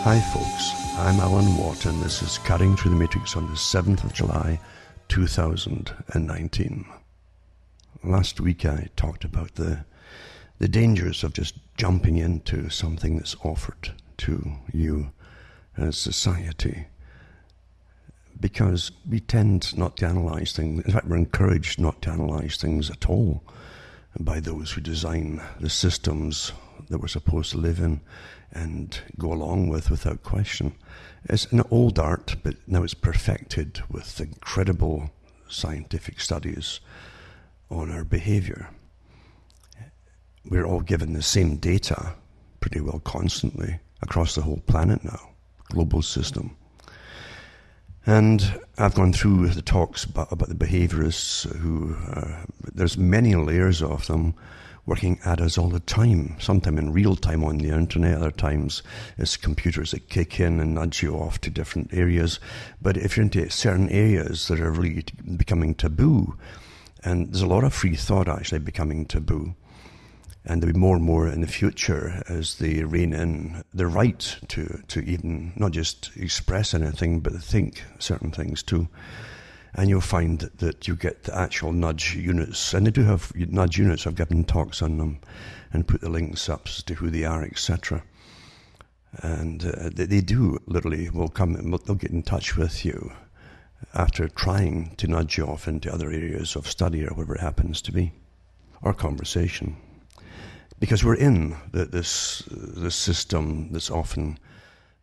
Hi folks, I'm Alan Watt and this is Cutting Through the Matrix on the 7th of July 2019. Last week I talked about the dangers of just jumping into something that's offered to you as society, because we tend not to analyse things. In fact, we're encouraged not to analyse things at all by those who design the systems that we're supposed to live in and go along with without question. It's an old art, but now it's perfected with incredible scientific studies on our behaviour. We're all given the same data pretty well constantly across the whole planet now, global system. And I've gone through the talks about the behaviourists who, there's many layers of them working at us all the time, sometimes in real time on the internet, other times it's computers that kick in and nudge you off to different areas. But if you're into certain areas that are really becoming taboo, and there's a lot of free thought actually becoming taboo, and there'll be more and more in the future as they rein in the right to even not just express anything, but think certain things too. And you'll find that you get the actual nudge units. And they do have nudge units. I've given talks on them and put the links up as to who they are, etc. And they do literally will come and they'll get in touch with you after trying to nudge you off into other areas of study or whatever it happens to be, or conversation. Because we're in this system that's often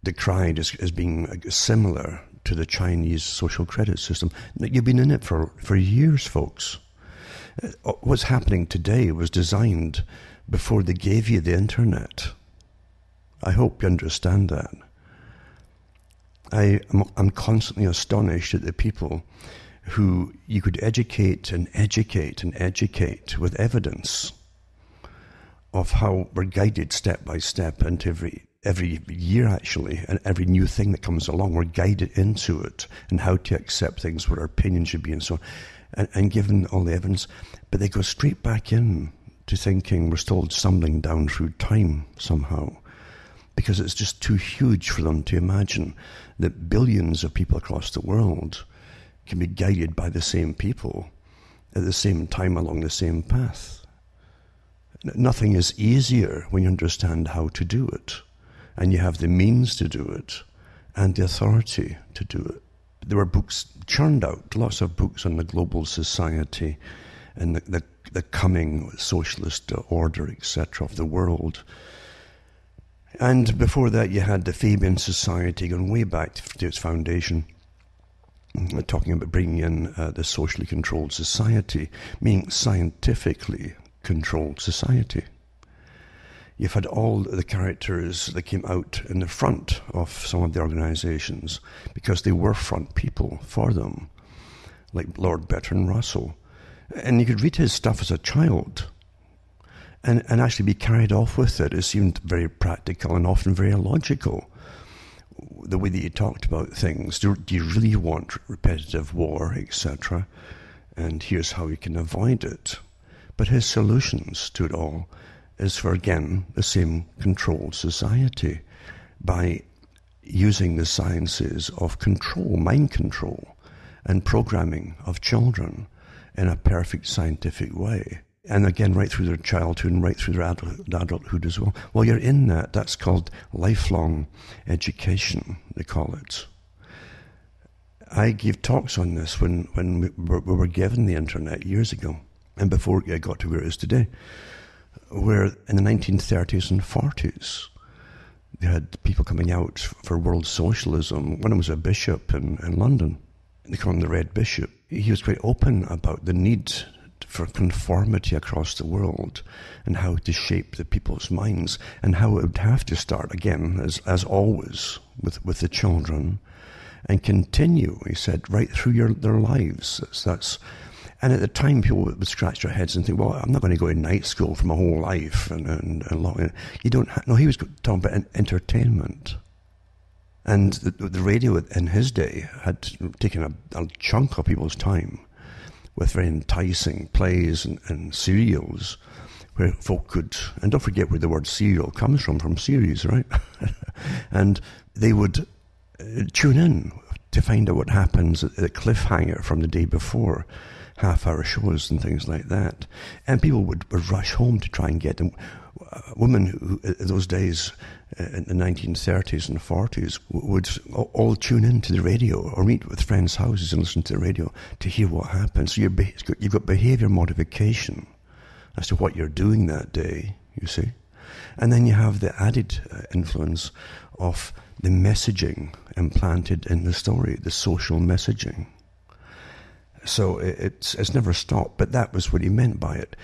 decried as being similar to the Chinese social credit system. You've been in it for years, folks. What's happening today was designed before they gave you the internet. I hope you understand that. I'm constantly astonished at the people who you could educate and educate and educate with evidence of how we're guided step by step into every year, actually, and every new thing that comes along, we're guided into it and how to accept things, what our opinion should be, and so on, and given all the evidence. But they go straight back in to thinking we're still stumbling down through time somehow, because it's just too huge for them to imagine that billions of people across the world can be guided by the same people at the same time along the same path. Nothing is easier when you understand how to do it, and you have the means to do it, and the authority to do it. There were books churned out, lots of books on the global society and the coming socialist order, etc., of the world. And before that, you had the Fabian Society going way back to its foundation, talking about bringing in the socially controlled society, meaning scientifically controlled society. You've had all the characters that came out in the front of some of the organizations because they were front people for them, like Lord Bertrand Russell. And you could read his stuff as a child and actually be carried off with it. It seemed very practical and often very illogical, the way that he talked about things. Do you really want repetitive war, etc.? And here's how you can avoid it. But his solutions to it all is for, again, the same controlled society by using the sciences of control, mind control, and programming of children in a perfect scientific way. And again, right through their childhood and right through their adulthood as well. Well, you're in that. That's called lifelong education, they call it. I gave talks on this when we were given the internet years ago, and before it got to where it is today, where in the 1930s and 40s, they had people coming out for world socialism. One of them was a bishop in London. They call him the Red Bishop. He was quite open about the need for conformity across the world and how to shape the people's minds and how it would have to start, again, as always, with the children and continue, he said, right through their lives. And at the time, people would scratch their heads and think, well, I'm not going to go to night school for my whole life. You don't no, he was talking about entertainment. And the radio in his day had taken a chunk of people's time with very enticing plays and serials where folk could, and don't forget where the word serial comes from series, right? And they would tune in to find out what happens at the cliffhanger from the day before, half-hour shows and things like that. And people would rush home to try and get them. Women who, in those days, in the 1930s and 40s, would all tune in to the radio or meet with friends' houses and listen to the radio to hear what happened. So you've got behavior modification as to what you're doing that day, you see. And then you have the added influence of the messaging implanted in the story, the social messaging. So it's never stopped, but that was what he meant by it.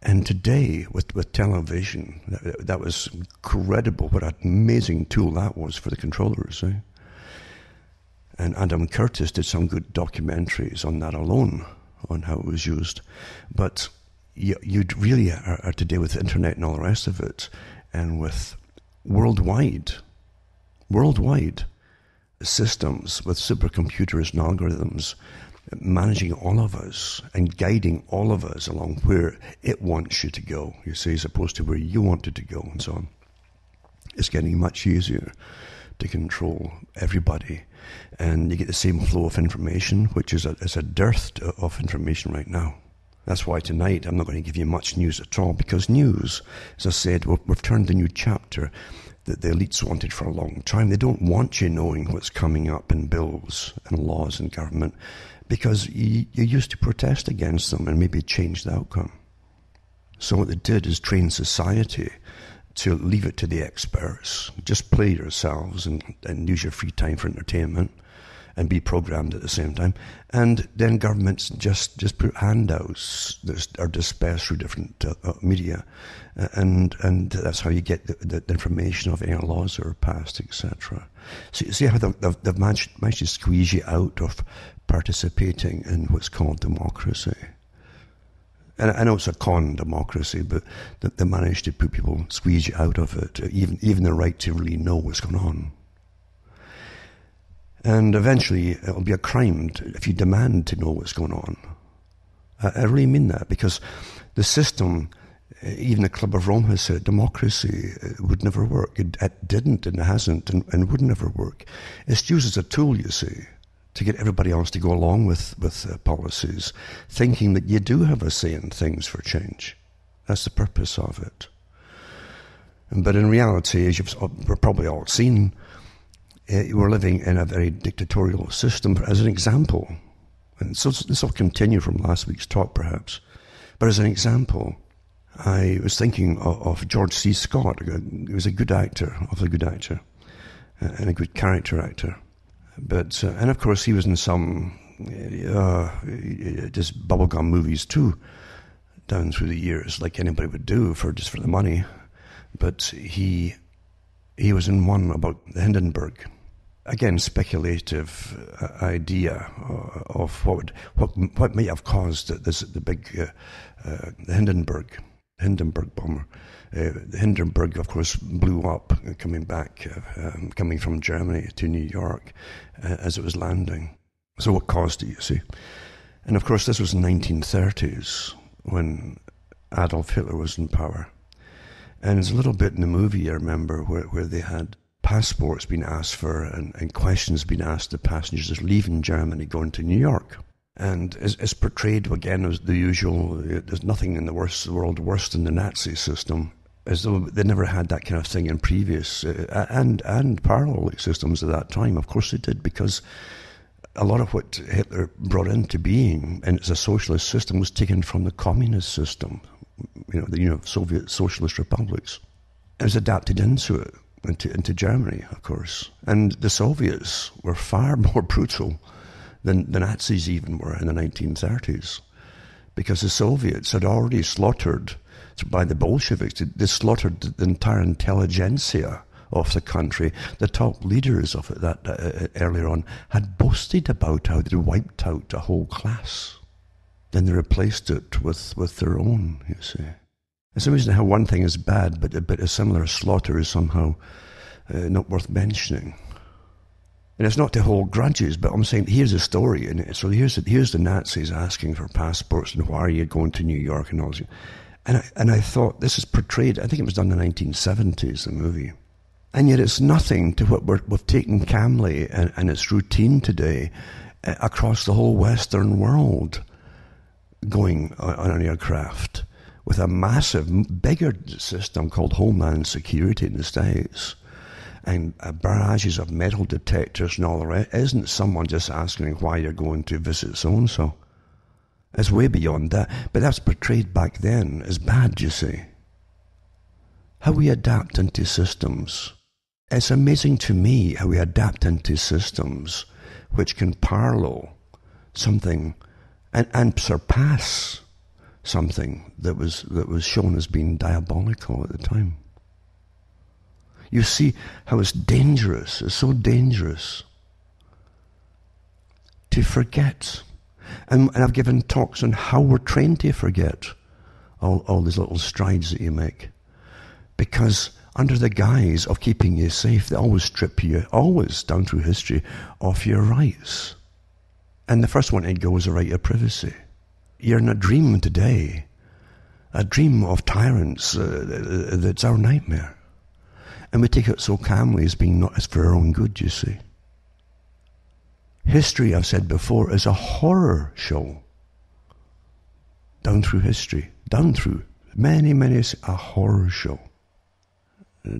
And today, with television, that was incredible. What an amazing tool that was for the controllers. Eh? And Adam Curtis did some good documentaries on that alone, on how it was used. But you really are today with the internet and all the rest of it, and with worldwide systems with supercomputers and algorithms managing all of us and guiding all of us along where it wants you to go, you see, as opposed to where you wanted to go and so on. It's getting much easier to control everybody, and you get the same flow of information, which is a dearth of information right now. That's why tonight I'm not going to give you much news at all, because news, as I said, we've turned a new chapter that the elites wanted for a long time. They don't want you knowing what's coming up in bills and laws and government, because you used to protest against them and maybe change the outcome. So what they did is train society to leave it to the experts. Just play yourselves and use your free time for entertainment and be programmed at the same time. And then governments just put handouts that are dispersed through different media. And that's how you get the information of any laws that are passed, etc. So you see how they've managed to squeeze you out of participating in what's called democracy. And I know it's a con democracy, but they managed to squeeze you out of it, even the right to really know what's going on. And eventually it'll be a crime if you demand to know what's going on. I really mean that, because the system, even the Club of Rome has said, democracy would never work. It didn't and hasn't and would never work. It's used as a tool, you see, to get everybody else to go along with policies, thinking that you do have a say in things for change. That's the purpose of it. But in reality, as you've probably all seen, we're living in a very dictatorial system. As an example, and so this will continue from last week's talk perhaps, but as an example, I was thinking of George C. Scott. He was a good actor, awfully good actor, and a good character actor. But and of course he was in some just bubblegum movies too, down through the years, like anybody would do for the money. But he was in one about the Hindenburg. Again, speculative idea of what may have caused the big the Hindenburg bomber. The Hindenburg, of course, blew up coming from Germany to New York as it was landing. So what caused it, you see? And of course, this was in the 1930s when Adolf Hitler was in power. And there's a little bit in the movie, I remember, where they had passports being asked for and questions being asked to passengers just leaving Germany going to New York. And it's portrayed, again, as the usual, there's nothing in the world worse than the Nazi system, as though they never had that kind of thing in previous and parallel systems at that time. Of course they did, because a lot of what Hitler brought into being, and it's a socialist system, was taken from the communist system, the Soviet socialist republics. It was adapted into it, into Germany, of course. And the Soviets were far more brutal than the Nazis even were in the 1930s, because the Soviets had already slaughtered, by the Bolsheviks, they slaughtered the entire intelligentsia of the country. The top leaders of it that earlier on had boasted about how they wiped out a whole class. Then they replaced it with their own, you see. It's amazing how one thing is bad, but a similar slaughter is somehow not worth mentioning. And it's not to hold grudges, but I'm saying here's a story in it. So here's the Nazis asking for passports and why are you going to New York and all this. And I thought, this is portrayed, I think it was done in the 1970s, the movie. And yet it's nothing to what we've taken calmly and its routine today across the whole Western world, going on an aircraft with a massive, bigger system called Homeland Security in the States, and barrages of metal detectors and all the rest. Isn't someone just asking why you're going to visit so-and-so? It's way beyond that. But that's portrayed back then as bad, you see. How we adapt into systems. It's amazing to me how we adapt into systems which can parallel something and surpass something that was shown as being diabolical at the time. You see how it's dangerous, it's so dangerous to forget. And I've given talks on how we're trained to forget all these little strides that you make. Because under the guise of keeping you safe, they always strip you, always down through history, of your rights. And the first one to go is the right of privacy. You're in a dream today, a dream of tyrants that's our nightmare. And we take it so calmly as being not as for our own good, you see. History, I've said before, is a horror show. Down through history, down through many, a horror show.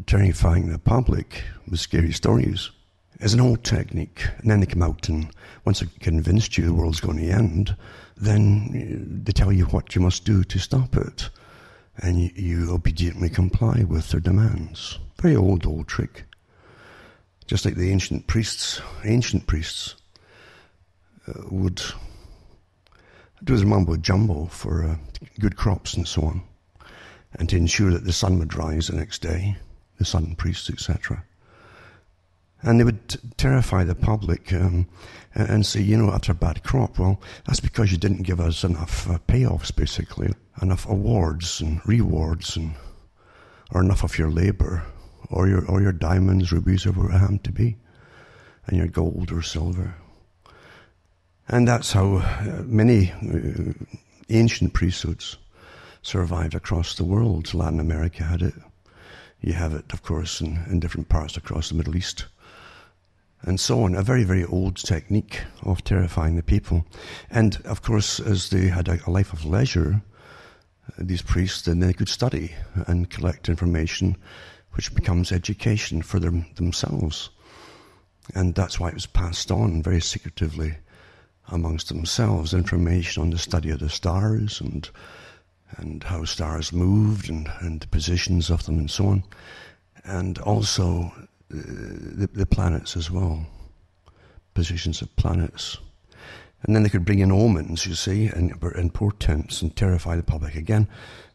Terrifying the public with scary stories is an old technique. And then they come out and once they've convinced you the world's going to end, then they tell you what you must do to stop it. And you obediently comply with their demands. Very old trick. Just like the ancient priests would do as mumbo jumbo for good crops and so on, and to ensure that the sun would rise the next day, the sun priests, etc. And they would terrify the public and say, after a bad crop, well, that's because you didn't give us enough payoffs, basically, enough awards and rewards, or enough of your labor, or your diamonds, rubies, or whatever it happened to be, and your gold or silver. And that's how many ancient priesthoods survived across the world. Latin America had it. You have it, of course, in different parts across the Middle East. And so on. A very, very old technique of terrifying the people. And, of course, as they had a life of leisure, these priests, then they could study and collect information, which becomes education for themselves. And that's why it was passed on very secretively amongst themselves, information on the study of the stars and how stars moved and the positions of them and so on. And also the planets as well, positions of planets. And then they could bring in omens, you see, and portents and terrify the public again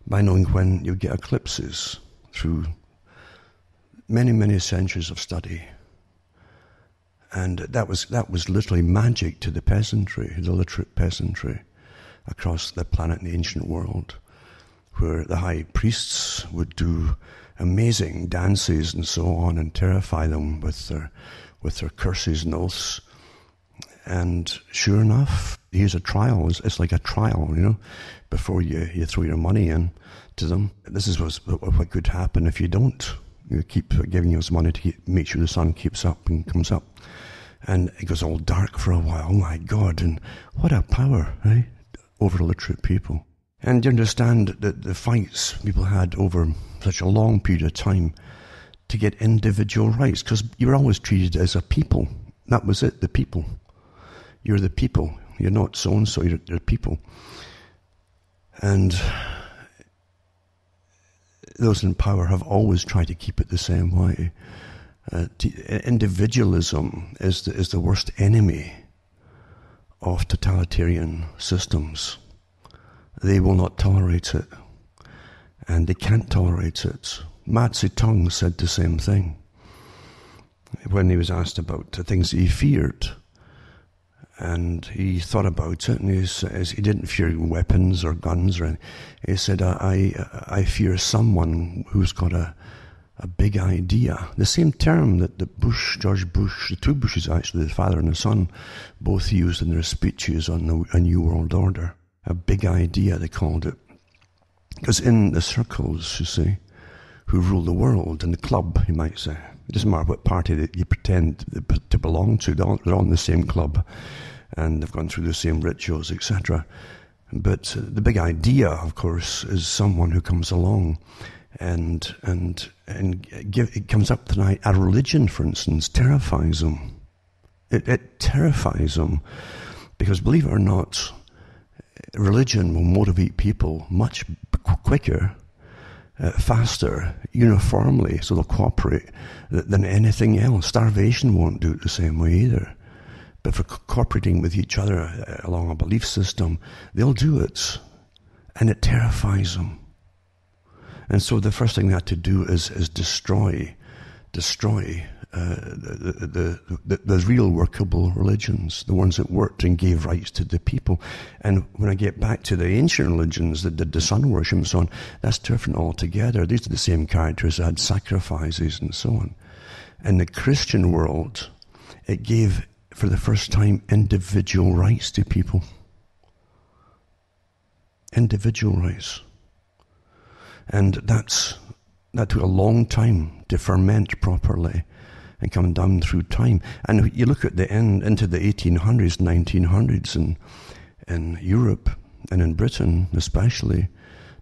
by knowing when you get eclipses through many centuries of study. And that was literally magic to the peasantry, the literate peasantry across the planet in the ancient world, where the high priests would do amazing dances and so on and terrify them with their curses and oaths. And sure enough, here's a trial. It's like a trial, before you throw your money in to them. This is what could happen if you don't. You keep giving us money to make sure the sun keeps up and comes up. And it goes all dark for a while. Oh my God, and what a power, right? Over illiterate people. And you understand that the fights people had over such a long period of time to get individual rights, because you were always treated as a people. That was it, the people. You're the people. You're not so-and-so, you're the people. And those in power have always tried to keep it the same way. Individualism is the worst enemy of totalitarian systems. They will not tolerate it, and they can't tolerate it. Mao Zedong said the same thing when he was asked about the things he feared. And he thought about it, and he didn't fear weapons or guns or anything. He said, I fear someone who's got a big idea. The same term that George Bush, the two Bushes actually, the father and the son, both used in their speeches on a New World Order. A big idea, they called it. Because in the circles, you see, who rule the world, in the club, you might say, it doesn't matter what party that you pretend to belong to, they're on the same club, and they've gone through the same rituals, etc. But the big idea, of course, is someone who comes along and it comes up tonight. A religion, for instance, terrifies them. It terrifies them because, believe it or not, religion will motivate people much quicker, faster, uniformly, so they'll cooperate than anything else. Starvation won't do it the same way either. But for cooperating with each other along a belief system, they'll do it, and it terrifies them. And so the first thing they had to do is destroy the real workable religions, the ones that worked and gave rights to the people. And when I get back to the ancient religions that did the sun worship and so on, that's different altogether. These are the same characters that had sacrifices and so on. In the Christian world, it gave, for the first time, individual rights to people. Individual rights. And that took a long time to ferment properly and come down through time. And you look at the end into the 1800s, 1900s in Europe and in Britain especially,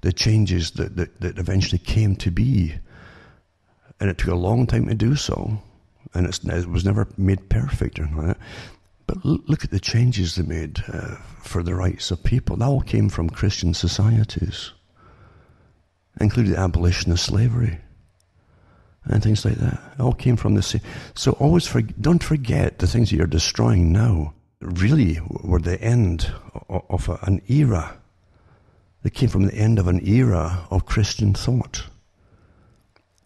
the changes that eventually came to be. And it took a long time to do so. And it was never made perfect or not. But look at the changes they made for the rights of people. That all came from Christian societies, including the abolition of slavery and things like that. It all came from the same. So don't forget the things that you're destroying now really were the end of an era. They came from the end of an era of Christian thought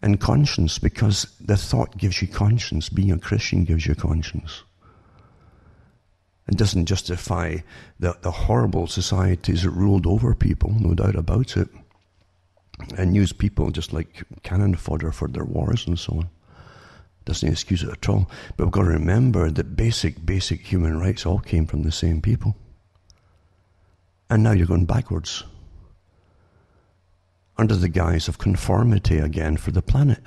and conscience, because the thought gives you conscience. Being a Christian gives you conscience. It doesn't justify the horrible societies that ruled over people, no doubt about it, and used people just like cannon fodder for their wars and so on. Doesn't excuse it at all. But we've got to remember that basic human rights all came from the same people. And now you're going backwards, under the guise of conformity again for the planet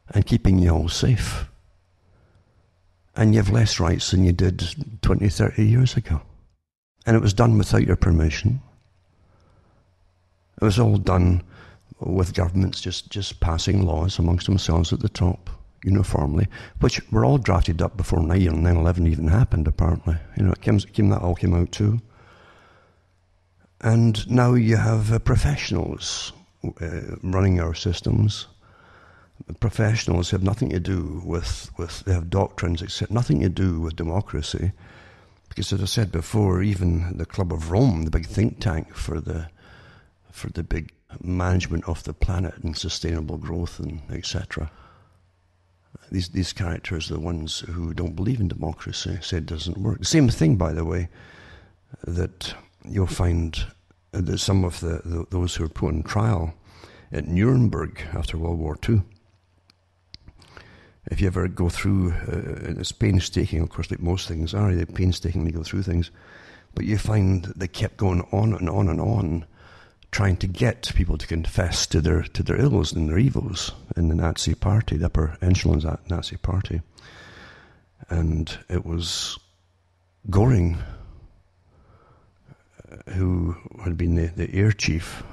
and keeping you all safe. And you have less rights than you did 20, 30 years ago. And it was done without your permission. It was all done with governments just passing laws amongst themselves at the top, uniformly, which were all drafted up before 9/11 even happened, apparently. That all came out too. And now you have professionals running our systems. Professionals have nothing to do with they have doctrines, except nothing to do with democracy. Because as I said before, even the Club of Rome, the big think tank for the big management of the planet and sustainable growth and etc. These characters are the ones who don't believe in democracy, say it doesn't work. The same thing, by the way, that you'll find that some of those who were put on trial at Nuremberg after World War II. If you ever go through, it's painstaking, of course, like most things are, they painstakingly go through things, but you find they kept going on and on and on, trying to get people to confess to their ills and their evils in the Nazi party, the upper echelons of that Nazi party. And it was Goring, who had been the air chief,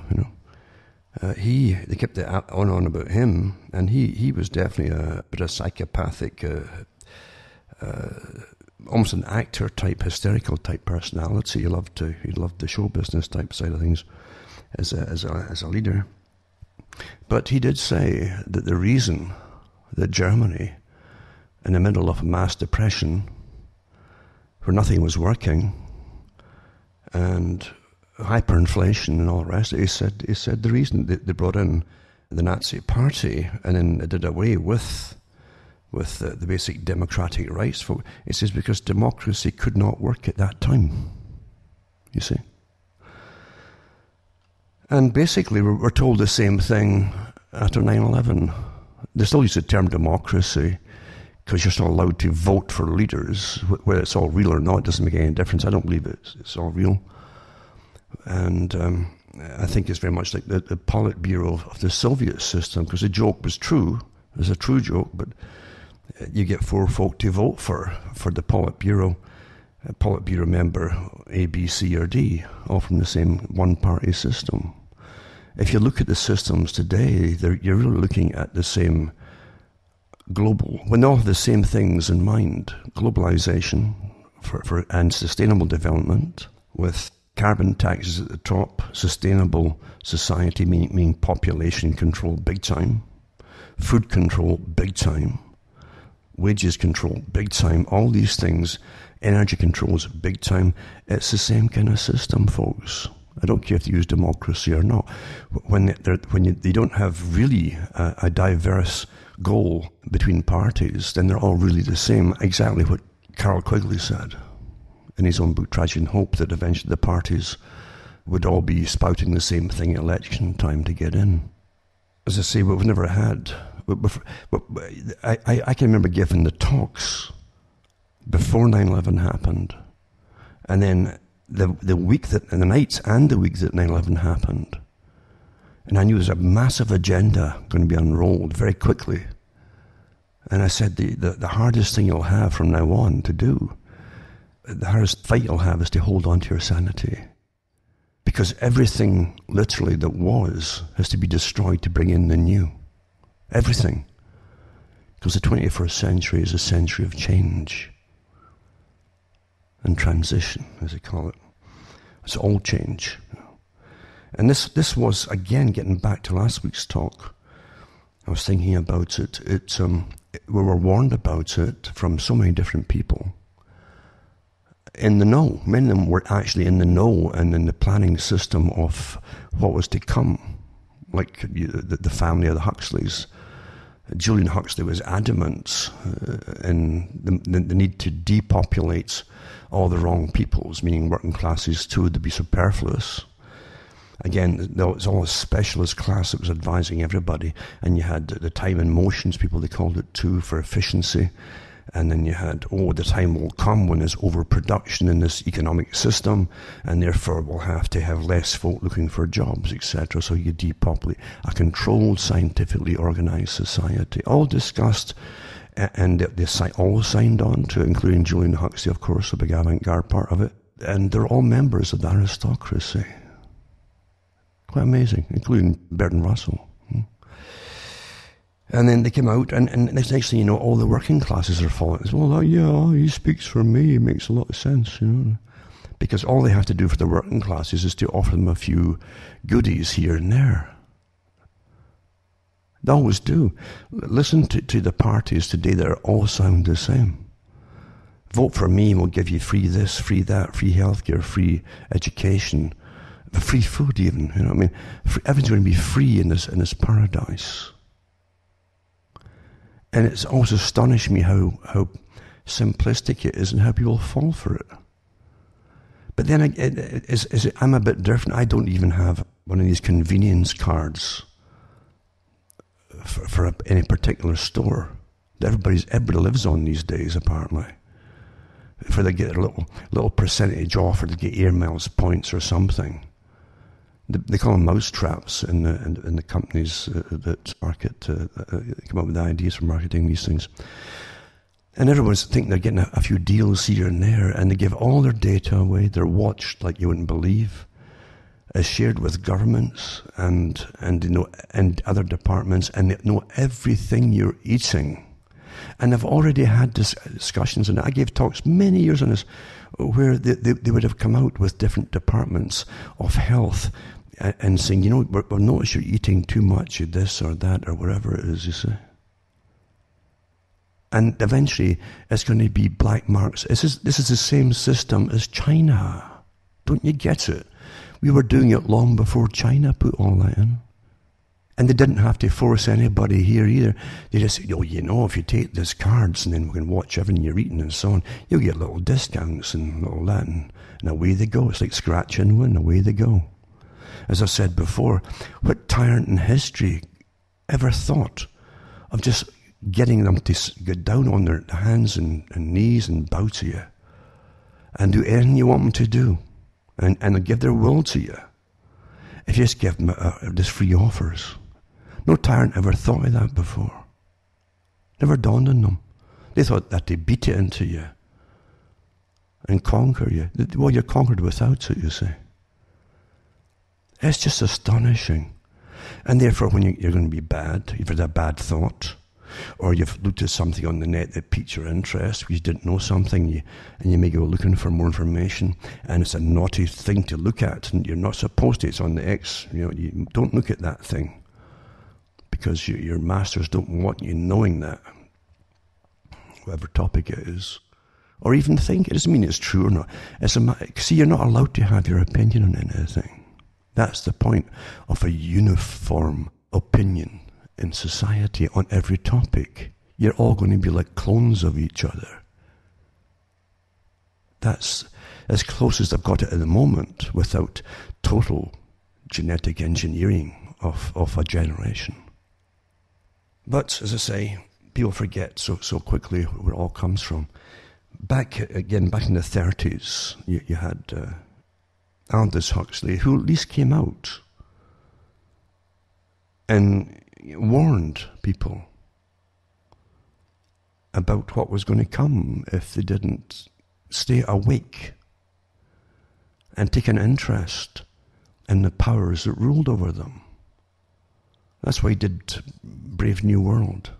they kept it on about him, and he was definitely a bit of psychopathic, almost an actor type, hysterical type personality. He loved the show business type side of things as a leader. But he did say that the reason that Germany, in the middle of a mass depression, where nothing was working, and hyperinflation and all the rest, he said the reason they brought in the Nazi party and then they did away with the basic democratic rights for it, says because democracy could not work at that time, you see. And basically we're told the same thing after 9/11. They still use the term democracy because you're still allowed to vote for leaders. Whether it's all real or not, it doesn't make any difference. I don't believe it's all real. And I think it's very much like the Politburo of the Soviet system, because the joke was true. It was a true joke, but you get 4 folk to vote for the Politburo. A Politburo member, A, B, C, or D, all from the same one-party system. If you look at the systems today, you're really looking at the same global, when they all have the same things in mind: globalization and sustainable development, with carbon taxes at the top, sustainable society, meaning population control big time, food control big time, wages control big time, all these things, energy controls big time. It's the same kind of system, folks. I don't care if they use democracy or not. When they don't have really a diverse goal between parties, then they're all really the same. Exactly what Carroll Quigley said in his own book, Tragedy and Hope, that eventually the parties would all be spouting the same thing at election time to get in. As I say, we've never had... I can remember giving the talks before 9/11 happened, and then the week that, and the nights and the week that 9/11 happened, and I knew there was a massive agenda going to be unrolled very quickly. And I said the hardest thing you'll have from now on to do, the hardest fight you'll have, is to hold on to your sanity, because everything literally that was has to be destroyed to bring in the new. Everything. Because the 21st century is a century of change and transition, as they call it. It's all change. And this was, again, getting back to last week's talk. I was thinking about it. We were warned about it from so many different people. In the know. Many of them were actually in the know and in the planning system of what was to come. Like the family of the Huxleys. Julian Huxley was adamant in the need to depopulate all the wrong peoples, meaning working classes too, to be superfluous. Again, it was all a specialist class that was advising everybody, and you had the time and motions people, they called it too, for efficiency. And then you had, the time will come when there's overproduction in this economic system, and therefore we'll have to have less folk looking for jobs, etc. So you depopulate a controlled, scientifically organized society. All discussed, and they all signed on to, including Julian Huxley, of course, a big avant-garde part of it. And they're all members of the aristocracy. Quite amazing, including Bertrand Russell. And then they came out, and next thing you know, all the working classes are following. Well, yeah, he speaks for me. It makes a lot of sense, because all they have to do for the working classes is to offer them a few goodies here and there. They always do. Listen to the parties today that all sound the same. Vote for me, we'll give you free this, free that, free healthcare, free education, free food even. Everything's going to be free in this paradise. And it's always astonished me how simplistic it is and how people fall for it. But then I'm a bit different. I don't even have one of these convenience cards for any particular store that everybody lives on these days, apparently. For they get a little percentage off, or they get air miles points or something. They call them mouse traps in the companies that market, come up with the ideas for marketing these things. And everyone's thinking they're getting a few deals here and there, and they give all their data away. They're watched like you wouldn't believe, as shared with governments and other departments, and they know everything you're eating. And I've already had discussions, and I gave talks many years on this, where they would have come out with different departments of health and saying, we've noticed you're eating too much of this or that or whatever it is, you see. And eventually it's going to be black marks. This is the same system as China. Don't you get it? We were doing it long before China put all that in. And they didn't have to force anybody here either. They just said, if you take these cards and then we can watch everything you're eating and so on, you'll get little discounts and all that. And away they go. It's like scratch and win. Away they go. As I've said before, what tyrant in history ever thought of just getting them to get down on their hands and knees and bow to you and do anything you want them to do and give their will to you? if you just give them just free offers. No tyrant ever thought of that before. Never dawned on them. They thought that they beat it into you and conquer you. Well, you're conquered without it, you see. It's just astonishing. And therefore, when you're going to be bad, you've had a bad thought, or you've looked at something on the net that piqued your interest because you didn't know something, and you may go looking for more information, and it's a naughty thing to look at, and you're not supposed to. It's on the X. You don't look at that thing because your masters don't want you knowing that, whatever topic it is, or even think. It doesn't mean it's true or not. See, you're not allowed to have your opinion on anything. That's the point of a uniform opinion in society on every topic. You're all going to be like clones of each other. That's as close as I've got it at the moment, without total genetic engineering of a generation. But, as I say, people forget so quickly where it all comes from. Back in the 30s, you had Aldous Huxley, who at least came out and warned people about what was going to come if they didn't stay awake and take an interest in the powers that ruled over them. That's why he did Brave New World.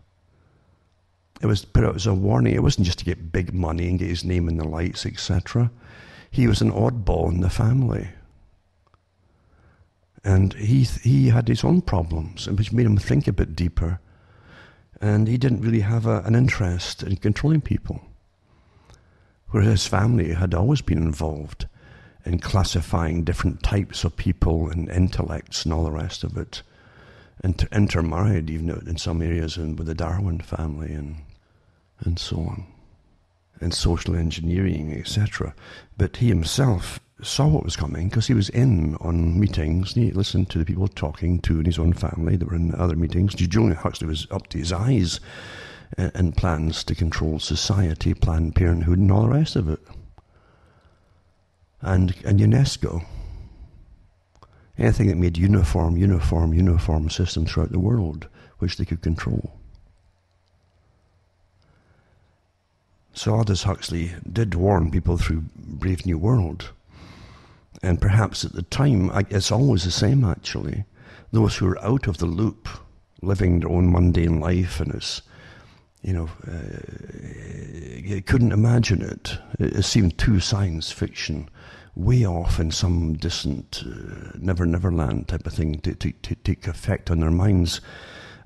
It was put out as a warning. It wasn't just to get big money and get his name in the lights, etc. He was an oddball in the family. And he had his own problems, which made him think a bit deeper. And he didn't really have an interest in controlling people. Whereas his family had always been involved in classifying different types of people and intellects and all the rest of it. And intermarried even in some areas with the Darwin family and so on. And social engineering, etc. But he himself saw what was coming because he was in on meetings and he listened to the people talking to in his own family that were in other meetings. Julian Huxley was up to his eyes in plans to control society, Planned Parenthood and all the rest of it. And UNESCO. Anything that made uniform systems throughout the world which they could control. So Aldous Huxley did warn people through Brave New World. And perhaps at the time, it's always the same actually, those who are out of the loop, living their own mundane life, and it's, you couldn't imagine it. It seemed too science fiction, way off in some distant Neverland type of thing to take effect on their minds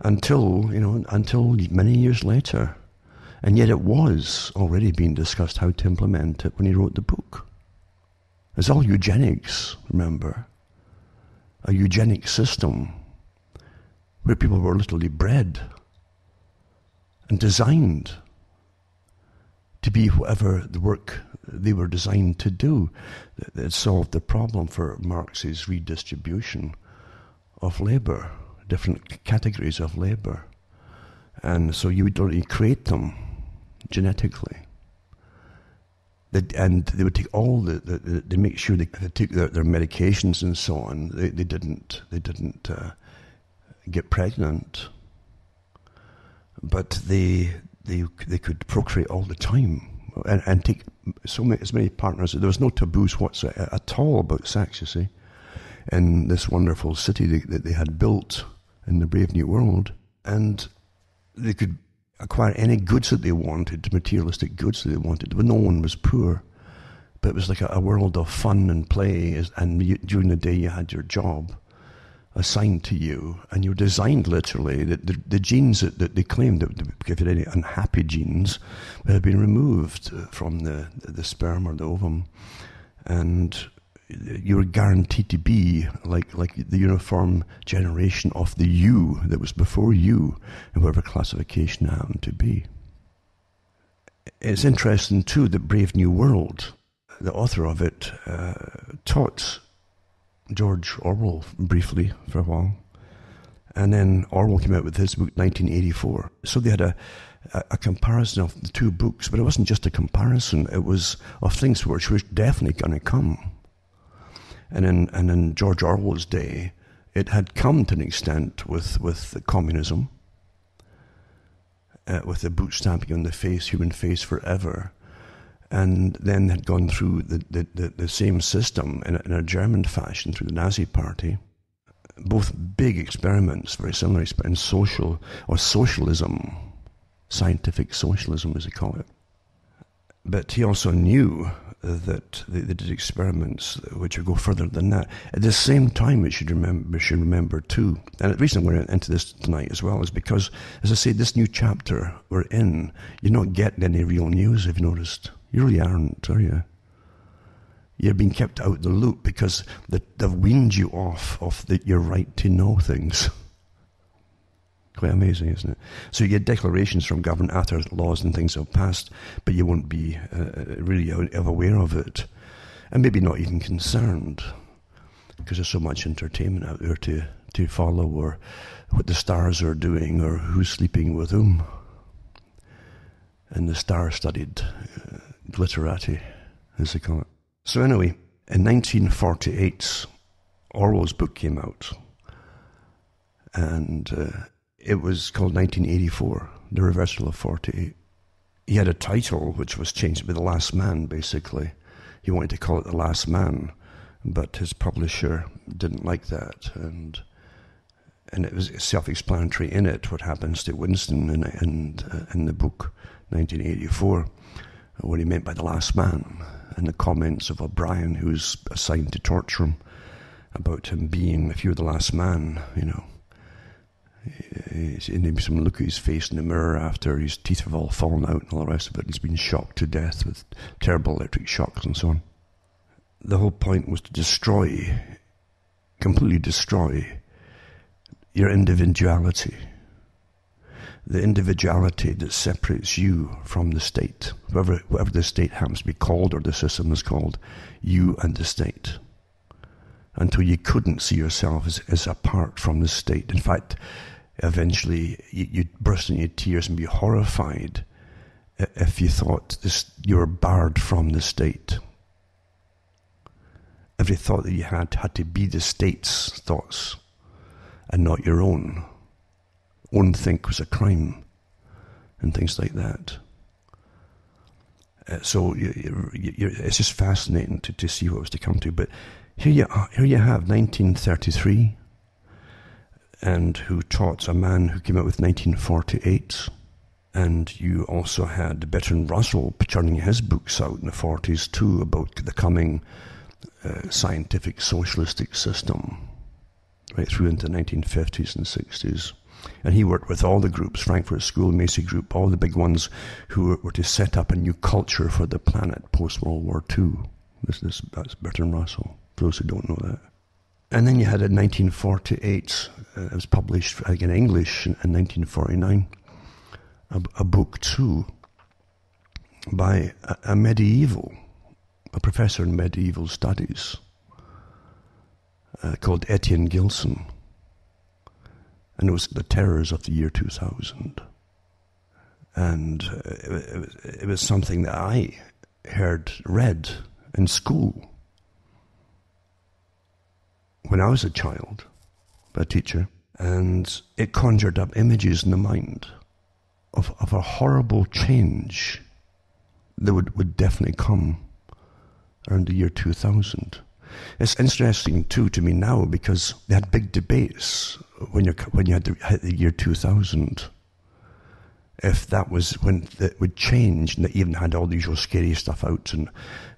until many years later. And yet it was already being discussed how to implement it when he wrote the book. It's all eugenics, remember? A eugenic system where people were literally bred and designed to be whatever the work they were designed to do. It solved the problem for Marx's redistribution of labour, different categories of labour. And so you would only create them genetically. And they would take all they make sure they took their medications and so on. They didn't get pregnant, but they could procreate all the time and take as many partners. There was no taboos whatsoever at all about sex, you see, in this wonderful city that they had built in the Brave New World, and they could acquire any goods that they wanted, materialistic goods that they wanted, but no one was poor. But it was like a world of fun and play, and during the day you had your job assigned to you, and you were designed literally. The genes that they claimed that if you had any unhappy genes had been removed from the sperm or the ovum, and you were guaranteed to be like the uniform generation of the you that was before you, in whatever classification it happened to be. It's interesting too that Brave New World, the author of it, taught George Orwell briefly for a while, and then Orwell came out with his book 1984. So they had a comparison of the two books, but it wasn't just a comparison, it was of things which were definitely going to come. And in George Orwell's day, it had come to an extent with the communism, with the bootstrapping on the human face forever, and then had gone through the same system in a German fashion through the Nazi Party. Both big experiments, very similar in socialism, scientific socialism as they call it. But he also knew that they did experiments which would go further than that. At the same time, we should remember too, and the reason we're into this tonight as well is because, as I say, this new chapter we're in, you're not getting any real news, have you noticed? You really aren't, are you? You're being kept out of the loop because they've weaned you off of your right to know things. Quite amazing, isn't it? So you get declarations from government after laws and things have passed, but you won't be really aware of it. And maybe not even concerned, because there's so much entertainment out there to follow, or what the stars are doing, or who's sleeping with whom. And the star-studded glitterati, as they call it. So anyway, in 1948, Orwell's book came out, and it was called 1984, The Reversal of 48. He had a title which was changed to The Last Man, basically. He wanted to call it The Last Man, but his publisher didn't like that, and it was self-explanatory in it, what happens to Winston in the book 1984, what he meant by The Last Man, and the comments of O'Brien, who's assigned to torture him, about him being, if you're the last man, you know. And maybe someone look at his face in the mirror after his teeth have all fallen out and all the rest of it. He's been shocked to death with terrible electric shocks and so on. The whole point was to completely destroy your individuality. The individuality that separates you from the state, whatever the state happens to be called or the system is called, you and the state. Until you couldn't see yourself as apart from the state. In fact, eventually you'd burst into tears and be horrified if you thought you were barred from the state. Every thought that you had to be the state's thoughts and not your own. Own think was a crime and things like that. So it's just fascinating to see what was to come to. But here you have 1933, and who taught a man who came out with 1948. And you also had Bertrand Russell churning his books out in the 40s too about the coming scientific socialistic system, right through into the 1950s and 60s. And he worked with all the groups, Frankfurt School, Macy Group, all the big ones who were to set up a new culture for the planet post-World War II. That's Bertrand Russell, for those who don't know that. And then you had in 1948, it was published in English in 1949, a book too by a professor in medieval studies called Etienne Gilson. And it was The Terrors of the Year 2000. And it was something that I read in school when I was a child by a teacher. And it conjured up images in the mind of a horrible change that would definitely come around the year 2000. It's interesting too to me now because they had big debates when you had to hit the year 2000, if that was when it would change, and they even had all the usual scary stuff out,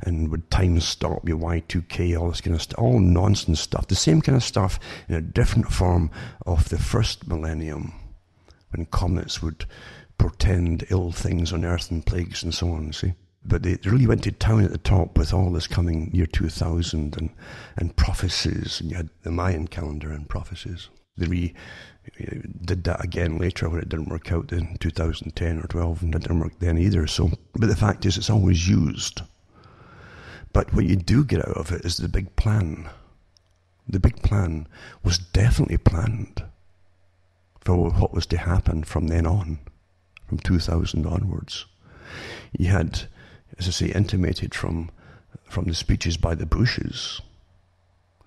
and would time stop, your Y2K, all this kind of stuff, all nonsense stuff, the same kind of stuff in a different form of the first millennium, when comets would portend ill things on Earth and plagues and so on, see. But they really went to town at the top with all this coming year 2000 and prophecies, and you had the Mayan calendar and prophecies. They did that again later when it didn't work out in 2010 or 12, and it didn't work then either. So, but the fact is, it's always used. But what you do get out of it is the big plan. The big plan was definitely planned for what was to happen from then on, from 2000 onwards. You had, as I say, intimated from the speeches by the Bushes,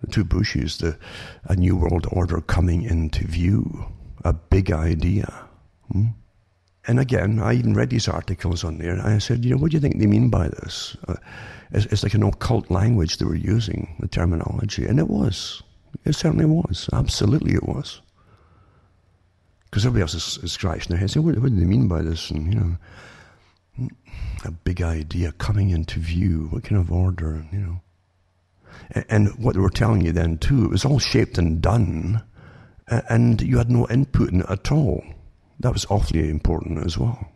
The two bushes, a new world order coming into view, a big idea. And again, I even read these articles on there, and I said, what do you think they mean by this? It's like an occult language they were using, the terminology, and it was. It certainly was. Absolutely it was. Because everybody else is scratching their heads saying, what do they mean by this? And, a big idea coming into view, what kind of order, And what they were telling you then too, it was all shaped and done, and you had no input in it at all. That was awfully important as well.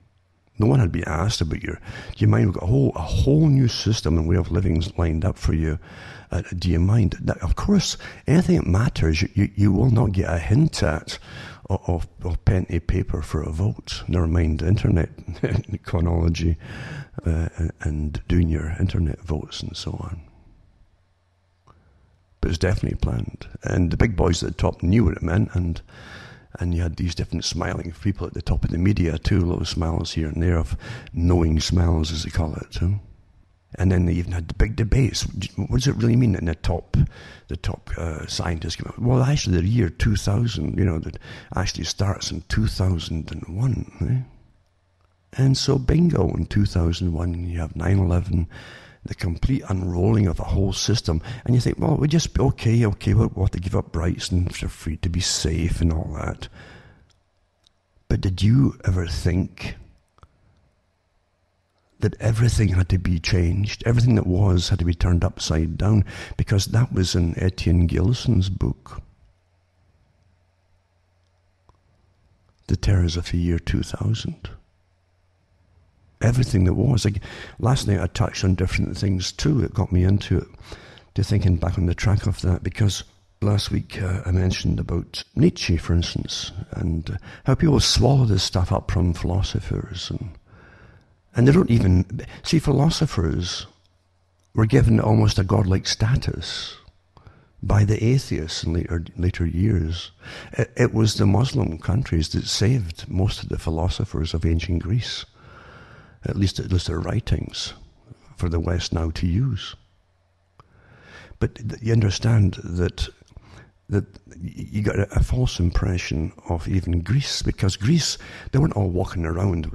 No one had been asked about your mind. We've got a whole new system and way of living lined up for you. Do you mind? That, of course, anything that matters, you will not get a hint at of pen to paper for a vote. Never mind internet chronology and doing your internet votes and so on. But it's definitely planned. And the big boys at the top knew what it meant, and you had these different smiling people at the top of the media too, little smiles here and there, of knowing smiles as they call it too. And then they even had the big debates. What does it really mean? And the top scientists came out. Well, actually, the year 2000, that actually starts in 2001. Eh? And so, bingo, in 2001, you have 9/11, the complete unrolling of a whole system. And you think, well, we just, okay, we'll have to give up rights and they're free to be safe and all that. But did you ever think that everything had to be changed? Everything that was had to be turned upside down, because that was in Etienne Gilson's book, The Terrors of the Year 2000. Everything that was. Like, last night I touched on different things too. It got me into it, to thinking back on the track of that, because last week I mentioned about Nietzsche, for instance, and how people swallow this stuff up from philosophers, and they don't even see. Philosophers were given almost a godlike status by the atheists in later years. It was the Muslim countries that saved most of the philosophers of ancient Greece. At least their writings for the West now to use. But you understand that you got a false impression of even Greece, because Greece, they weren't all walking around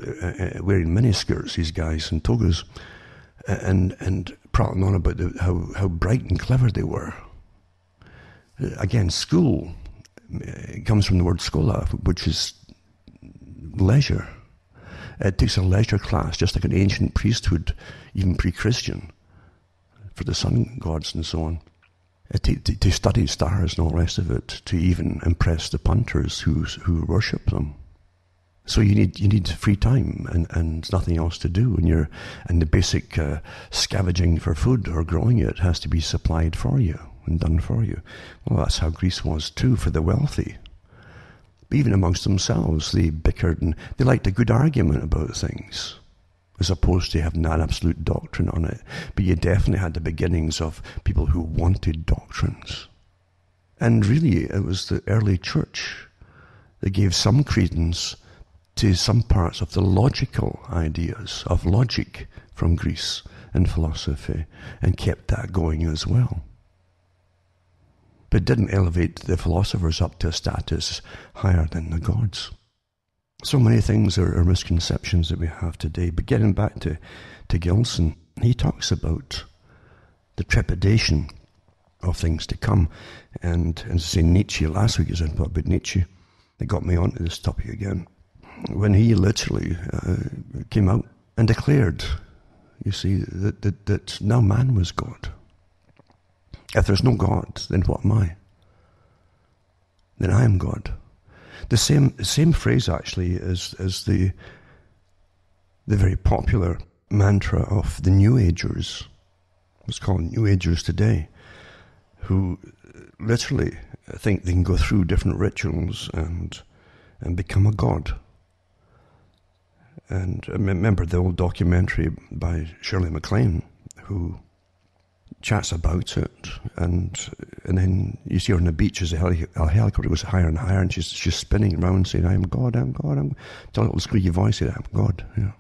wearing miniskirts, these guys, and togas, and prattling on about how bright and clever they were. Again, school, it comes from the word schola, which is leisure. It takes a leisure class, just like an ancient priesthood, even pre-Christian, for the sun gods and so on. To study stars and all the rest of it, to even impress the punters who worship them. So you need free time and nothing else to do, and the basic scavenging for food or growing it has to be supplied for you and done for you. Well, that's how Greece was too for the wealthy. Even amongst themselves, they bickered and they liked a good argument about things, as opposed to having an absolute doctrine on it. But you definitely had the beginnings of people who wanted doctrines. And really, it was the early church that gave some credence to some parts of the logical ideas of logic from Greece and philosophy, and kept that going as well. But didn't elevate the philosophers up to a status higher than the gods. So many things are misconceptions that we have today. But getting back to Gilson, he talks about the trepidation of things to come. And as I say, Nietzsche, last week as I talked about Nietzsche, that got me onto this topic again, when he literally came out and declared, you see, that now man was God. If there's no God, then what am I? Then I am God. The same phrase actually as the very popular mantra of the New Agers. It's called New Agers today, who literally think they can go through different rituals and become a god. And I remember the old documentary by Shirley MacLaine, who chats about it, and then you see her on the beach as a helicopter goes higher and higher, and she's spinning around saying, "I'm God, I'm God, I'm God." Tell a little squeaky voice, saying, "I'm God." Yeah.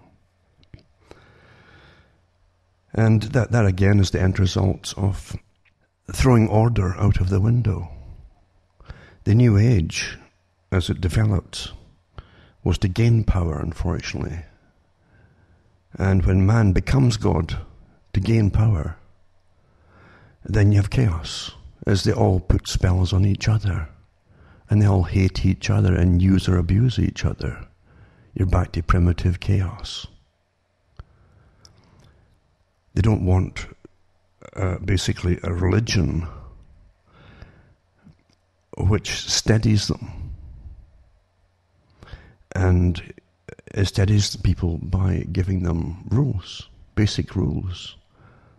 And that again is the end result of throwing order out of the window. The New Age, as it developed, was to gain power, unfortunately. And when man becomes God to gain power, then you have chaos, as they all put spells on each other, and they all hate each other and use or abuse each other. You're back to primitive chaos. They don't want basically a religion which steadies them, and it steadies the people by giving them rules, basic rules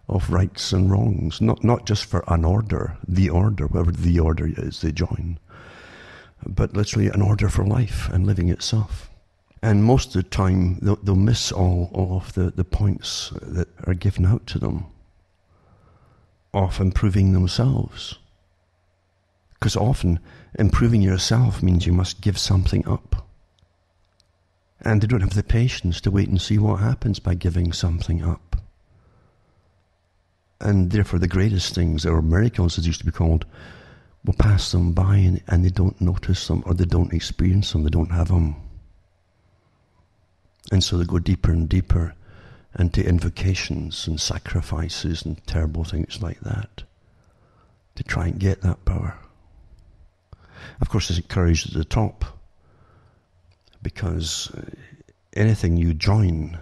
of rights and wrongs, not just for an order, the order, whatever the order is they join, but literally an order for life and living itself. And most of the time they'll miss all of the points that are given out to them of improving themselves. Because often improving yourself means you must give something up. And they don't have the patience to wait and see what happens by giving something up. And therefore the greatest things, or miracles as used to be called, will pass them by and they don't notice them, or they don't experience them, they don't have them. And so they go deeper and deeper into invocations and sacrifices and terrible things like that to try and get that power. Of course, there's courage at the top, because anything you join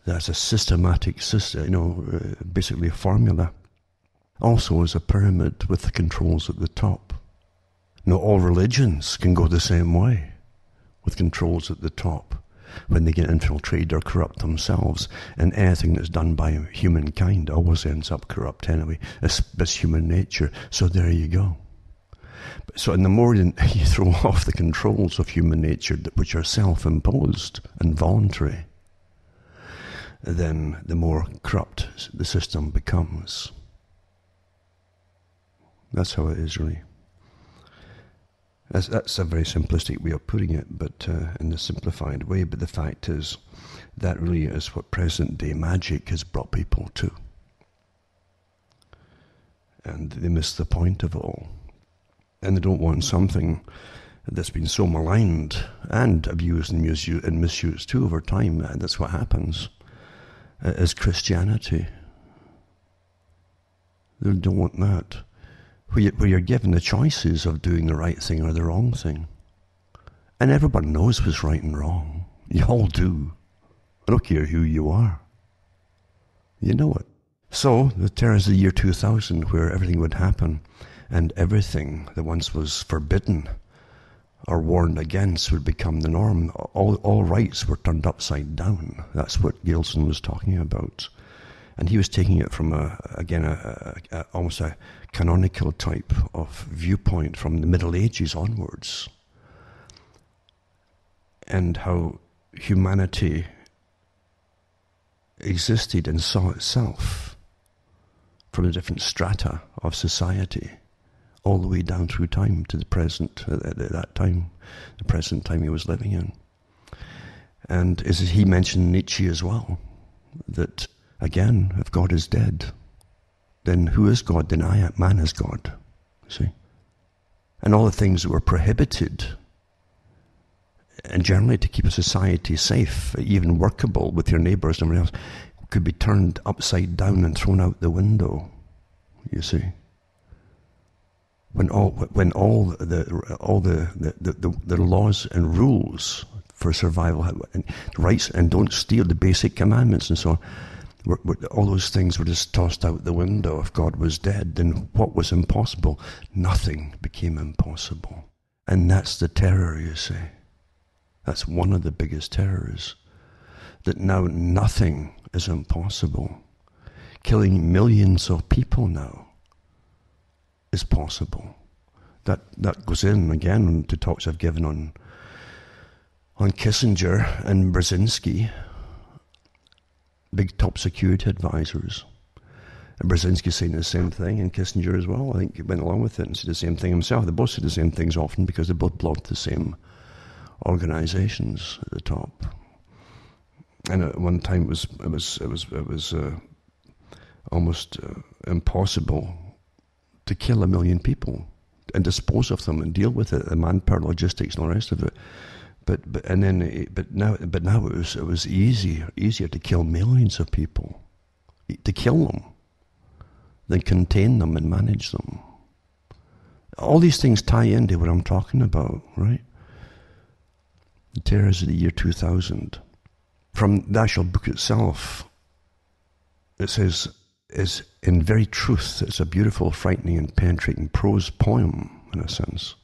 that's a systematic system, basically a formula, also is a pyramid with the controls at the top. Now, all religions can go the same way, with controls at the top, when they get infiltrated or corrupt themselves, and anything that's done by humankind always ends up corrupt anyway. It's human nature, so there you go. So, and the more you throw off the controls of human nature, which are self-imposed and voluntary, then the more corrupt the system becomes. That's how it is, really. That's a very simplistic way of putting it, but in a simplified way. But the fact is, that really is what present-day magic has brought people to. And they miss the point of it all. And they don't want something that's been so maligned and abused and misused too over time. And that's what happens, is Christianity. They don't want that. Where you're given the choices of doing the right thing or the wrong thing. And everyone knows what's right and wrong. You all do. I don't care who you are. You know it. So, the terrors of the year 2000, where everything would happen, and everything that once was forbidden or warned against would become the norm. All rights were turned upside down. That's what Gilson was talking about. And he was taking it from, almost a canonical type of viewpoint from the Middle Ages onwards. And how humanity existed and saw itself from the different strata of society, all the way down through time to the present, at that time, the present time he was living in. And as he mentioned Nietzsche as well, that again, if God is dead, then who is God? Then man is God, see? And all the things that were prohibited, and generally to keep a society safe, even workable with your neighbours and everything else, could be turned upside down and thrown out the window, you see? When all the laws and rules for survival, and rights, and don't steal, the basic commandments and so on, all those things were just tossed out the window. If God was dead, then what was impossible? Nothing became impossible. And that's the terror, you see. That's one of the biggest terrors. That now nothing is impossible. Killing millions of people now is possible. That goes in, again, to talks I've given on Kissinger and Brzezinski, big top security advisors. And Brzezinski saying the same thing, and Kissinger as well. I think he went along with it and said the same thing himself. They both said the same things often because they both belonged to the same organizations at the top. And at one time it was almost impossible to kill 1 million people and dispose of them and deal with it, the manpower, logistics, and all the rest of it. But now it was easier to kill millions of people, to kill them, than contain them and manage them. All these things tie into what I'm talking about, right? The terrors of the year 2000. From the actual book itself, it says, is in very truth, it's a beautiful, frightening, and penetrating prose poem, in a sense.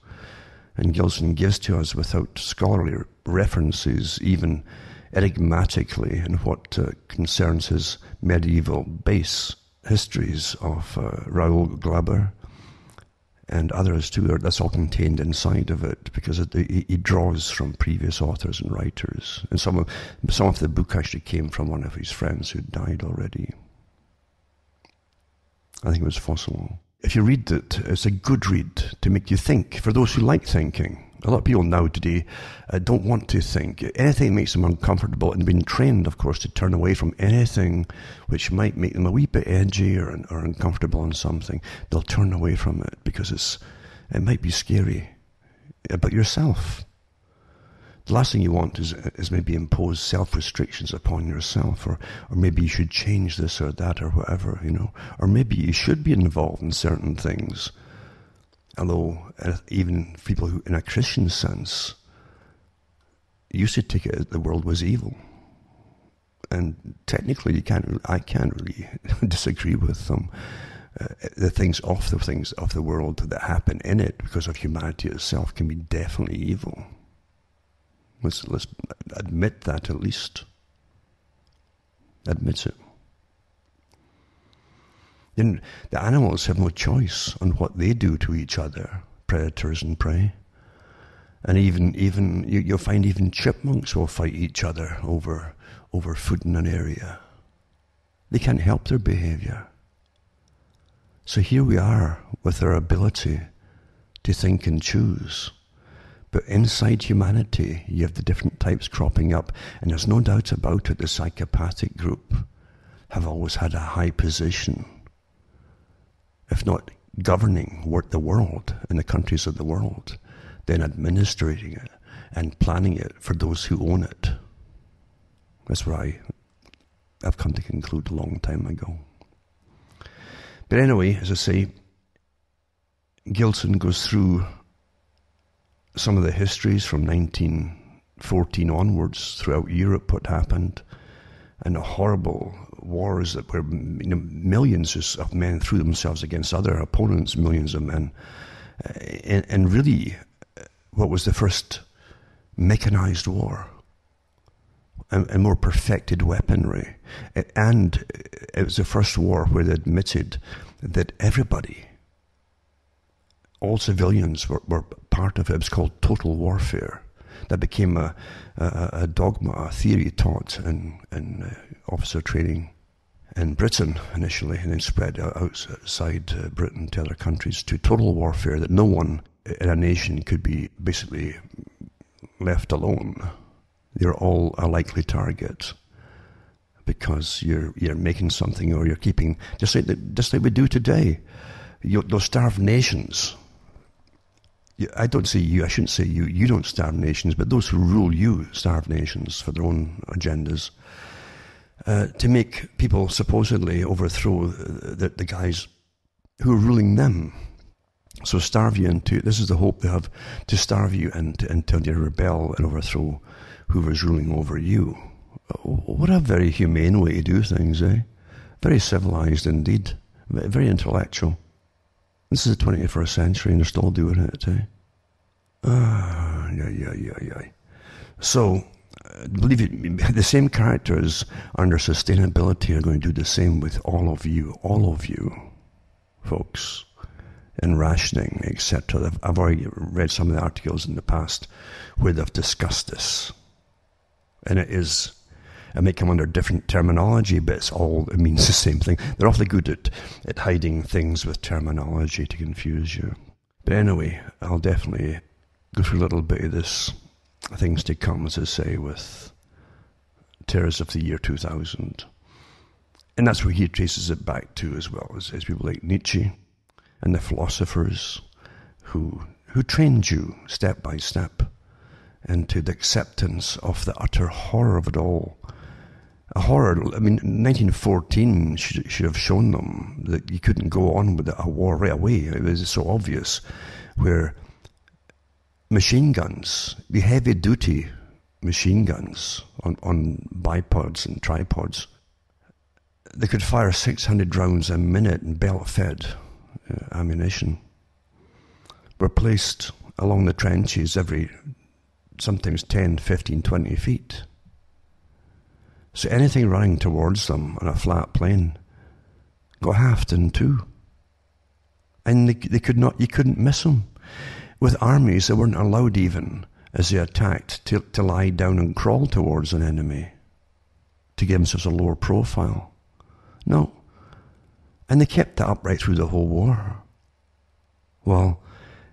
And Gilson gives to us, without scholarly references, even enigmatically, in what concerns his medieval base histories of Raoul Glaber and others too. That's all contained inside of it, because he draws from previous authors and writers. And some of the book actually came from one of his friends who died already. I think it was Fossil. If you read it, it's a good read to make you think, for those who like thinking. A lot of people now today don't want to think. Anything makes them uncomfortable, and been trained, of course, to turn away from anything which might make them a wee bit edgy or uncomfortable on something. They'll turn away from it because it might be scary about yourself. The last thing you want is maybe impose self-restrictions upon yourself, or maybe you should change this or that or whatever, or maybe you should be involved in certain things. Although even people who, in a Christian sense, used to take it as the world was evil. And technically, I can't really disagree with them. The things of the world that happen in it because of humanity itself can be definitely evil. Let's admit that, at least. Admit it. Then the animals have no choice on what they do to each other, predators and prey. And even you'll find even chipmunks will fight each other over food in an area. They can't help their behavior. So here we are with our ability to think and choose. But inside humanity, you have the different types cropping up, and there's no doubt about it, the psychopathic group have always had a high position, if not governing the world, in the countries of the world, then administrating it and planning it for those who own it. That's what I've come to conclude a long time ago. But anyway, as I say, Gilson goes through some of the histories from 1914 onwards throughout Europe, what happened, and the horrible wars that were, millions of men threw themselves against other opponents, millions of men, and really what was the first mechanized war and more perfected weaponry. And it was the first war where they admitted that everybody, all civilians were part of it. It was called total warfare. That became a dogma, a theory taught in officer training in Britain initially, and then spread outside Britain to other countries, to total warfare, that no one in a nation could be basically left alone. They're all a likely target because you're making something, or you're keeping, just like we do today. Those starved nations. I shouldn't say you don't starve nations, but those who rule you starve nations for their own agendas, to make people supposedly overthrow the guys who are ruling them. So starve you this is the hope they have, to starve you until you rebel and overthrow whoever's ruling over you. What a very humane way to do things, eh? Very civilized indeed, very intellectual. This is the 21st century and they're still doing it, eh? Yeah. So, believe it, the same characters under sustainability are going to do the same with all of you, folks, and rationing, etc. I've already read some of the articles in the past where they've discussed this. And it may come under different terminology, but it means the same thing. They're awfully good at hiding things with terminology to confuse you. But anyway, I'll definitely go through a little bit of this, things to come, as I say, with terrors of the year 2000. And that's where he traces it back to, as well as people like Nietzsche, and the philosophers who trained you step by step into the acceptance of the utter horror of it all. A horror, 1914 should have shown them that you couldn't go on with a war right away. It was so obvious, where machine guns, the heavy-duty machine guns on bipods and tripods, they could fire 600 rounds a minute in belt-fed ammunition, were placed along the trenches every sometimes 10, 15, 20 feet. So anything running towards them on a flat plane got halved in two. And you couldn't miss them. With armies, they weren't allowed even, as they attacked, to lie down and crawl towards an enemy to give themselves a lower profile. No. And they kept that up right through the whole war. Well,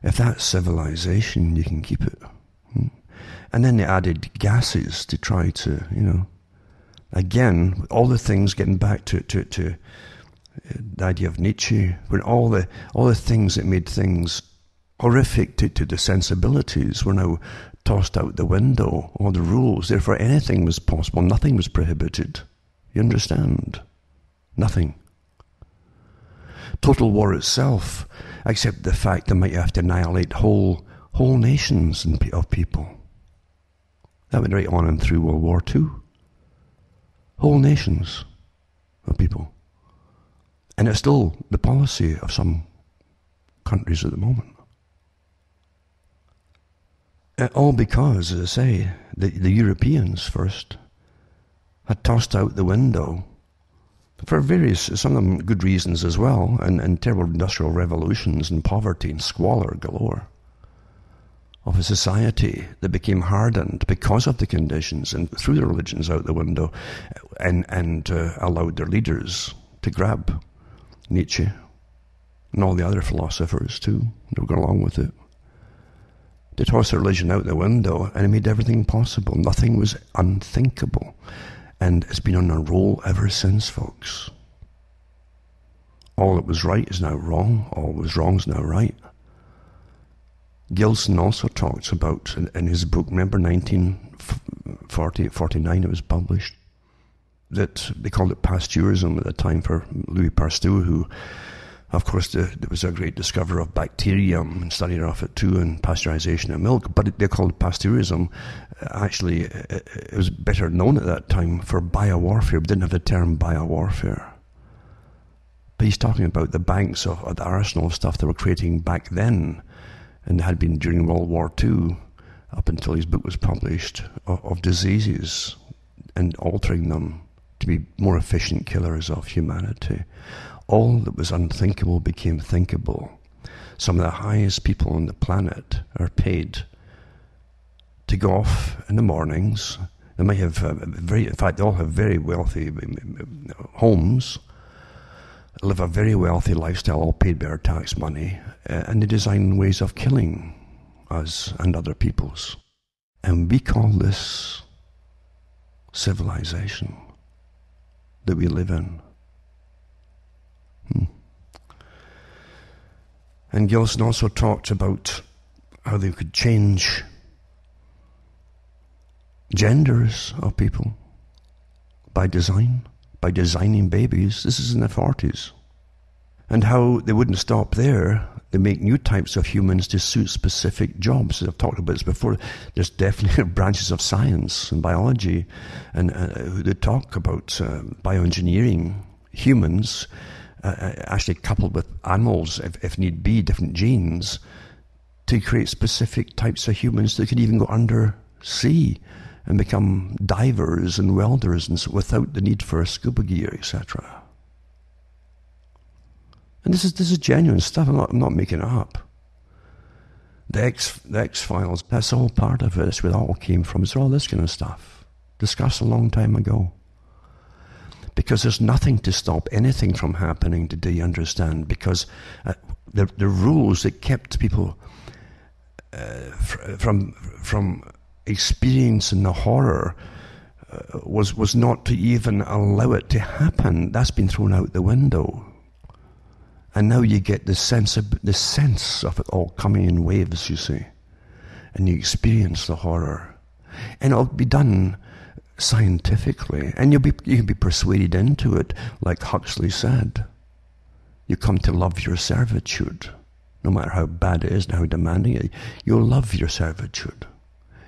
if that's civilization, you can keep it. And then they added gases to try to, again, all the things getting back to the idea of Nietzsche, when all the things that made things horrific to the sensibilities were now tossed out the window, all the rules. Therefore, anything was possible. Nothing was prohibited. You understand? Nothing. Total war itself, except the fact they might have to annihilate whole nations of people. That went right on and through World War II. Whole nations of people. And it's still the policy of some countries at the moment. All because, as I say, the Europeans first had tossed out the window, for various, some of them good reasons as well, and terrible industrial revolutions and poverty and squalor galore, of a society that became hardened because of the conditions and threw their religions out the window and allowed their leaders to grab Nietzsche and all the other philosophers too that would go along with it. They tossed their religion out the window and it made everything possible. Nothing was unthinkable. And it's been on a roll ever since, folks. All that was right is now wrong. All that was wrong is now right. Gilson also talks about, in his book, remember 1949 it was published, that they called it Pasteurism at the time for Louis Pasteur, who, of course, there was a great discoverer of bacterium and studied of it too, and pasteurization of milk, but they called it Pasteurism. Actually, it was better known at that time for biowarfare. We didn't have the term biowarfare. But he's talking about the banks of the arsenal of stuff they were creating back then, and had been during World War II, up until his book was published, of diseases, and altering them to be more efficient killers of humanity. All that was unthinkable became thinkable. Some of the highest people on the planet are paid to go off in the mornings. They might have in fact, they all have very wealthy homes, live a very wealthy lifestyle, all paid by our tax money, and they design ways of killing us and other peoples. And we call this civilization that we live in. And Gilson also talked about how they could change genders of people by design, by designing babies. This is in the 40s. And how they wouldn't stop there. They make new types of humans to suit specific jobs. I've talked about this before. There's definitely branches of science and biology and they talk about bioengineering humans, actually coupled with animals, if need be, different genes, to create specific types of humans that could even go undersea and become divers and welders and so, without the need for scuba gear, etc. And this is genuine stuff. I'm not making it up. The X-Files, that's all part of it. That's where it all came from. It's all this kind of stuff. Discussed a long time ago. Because there's nothing to stop anything from happening today, you understand? Because the rules that kept people from experiencing the horror was not to even allow it to happen. That's been thrown out the window. And now you get the sense of it all coming in waves, you see. And you experience the horror. And it'll be done scientifically. And you can be persuaded into it, like Huxley said. You come to love your servitude. No matter how bad it is and how demanding it, you'll love your servitude.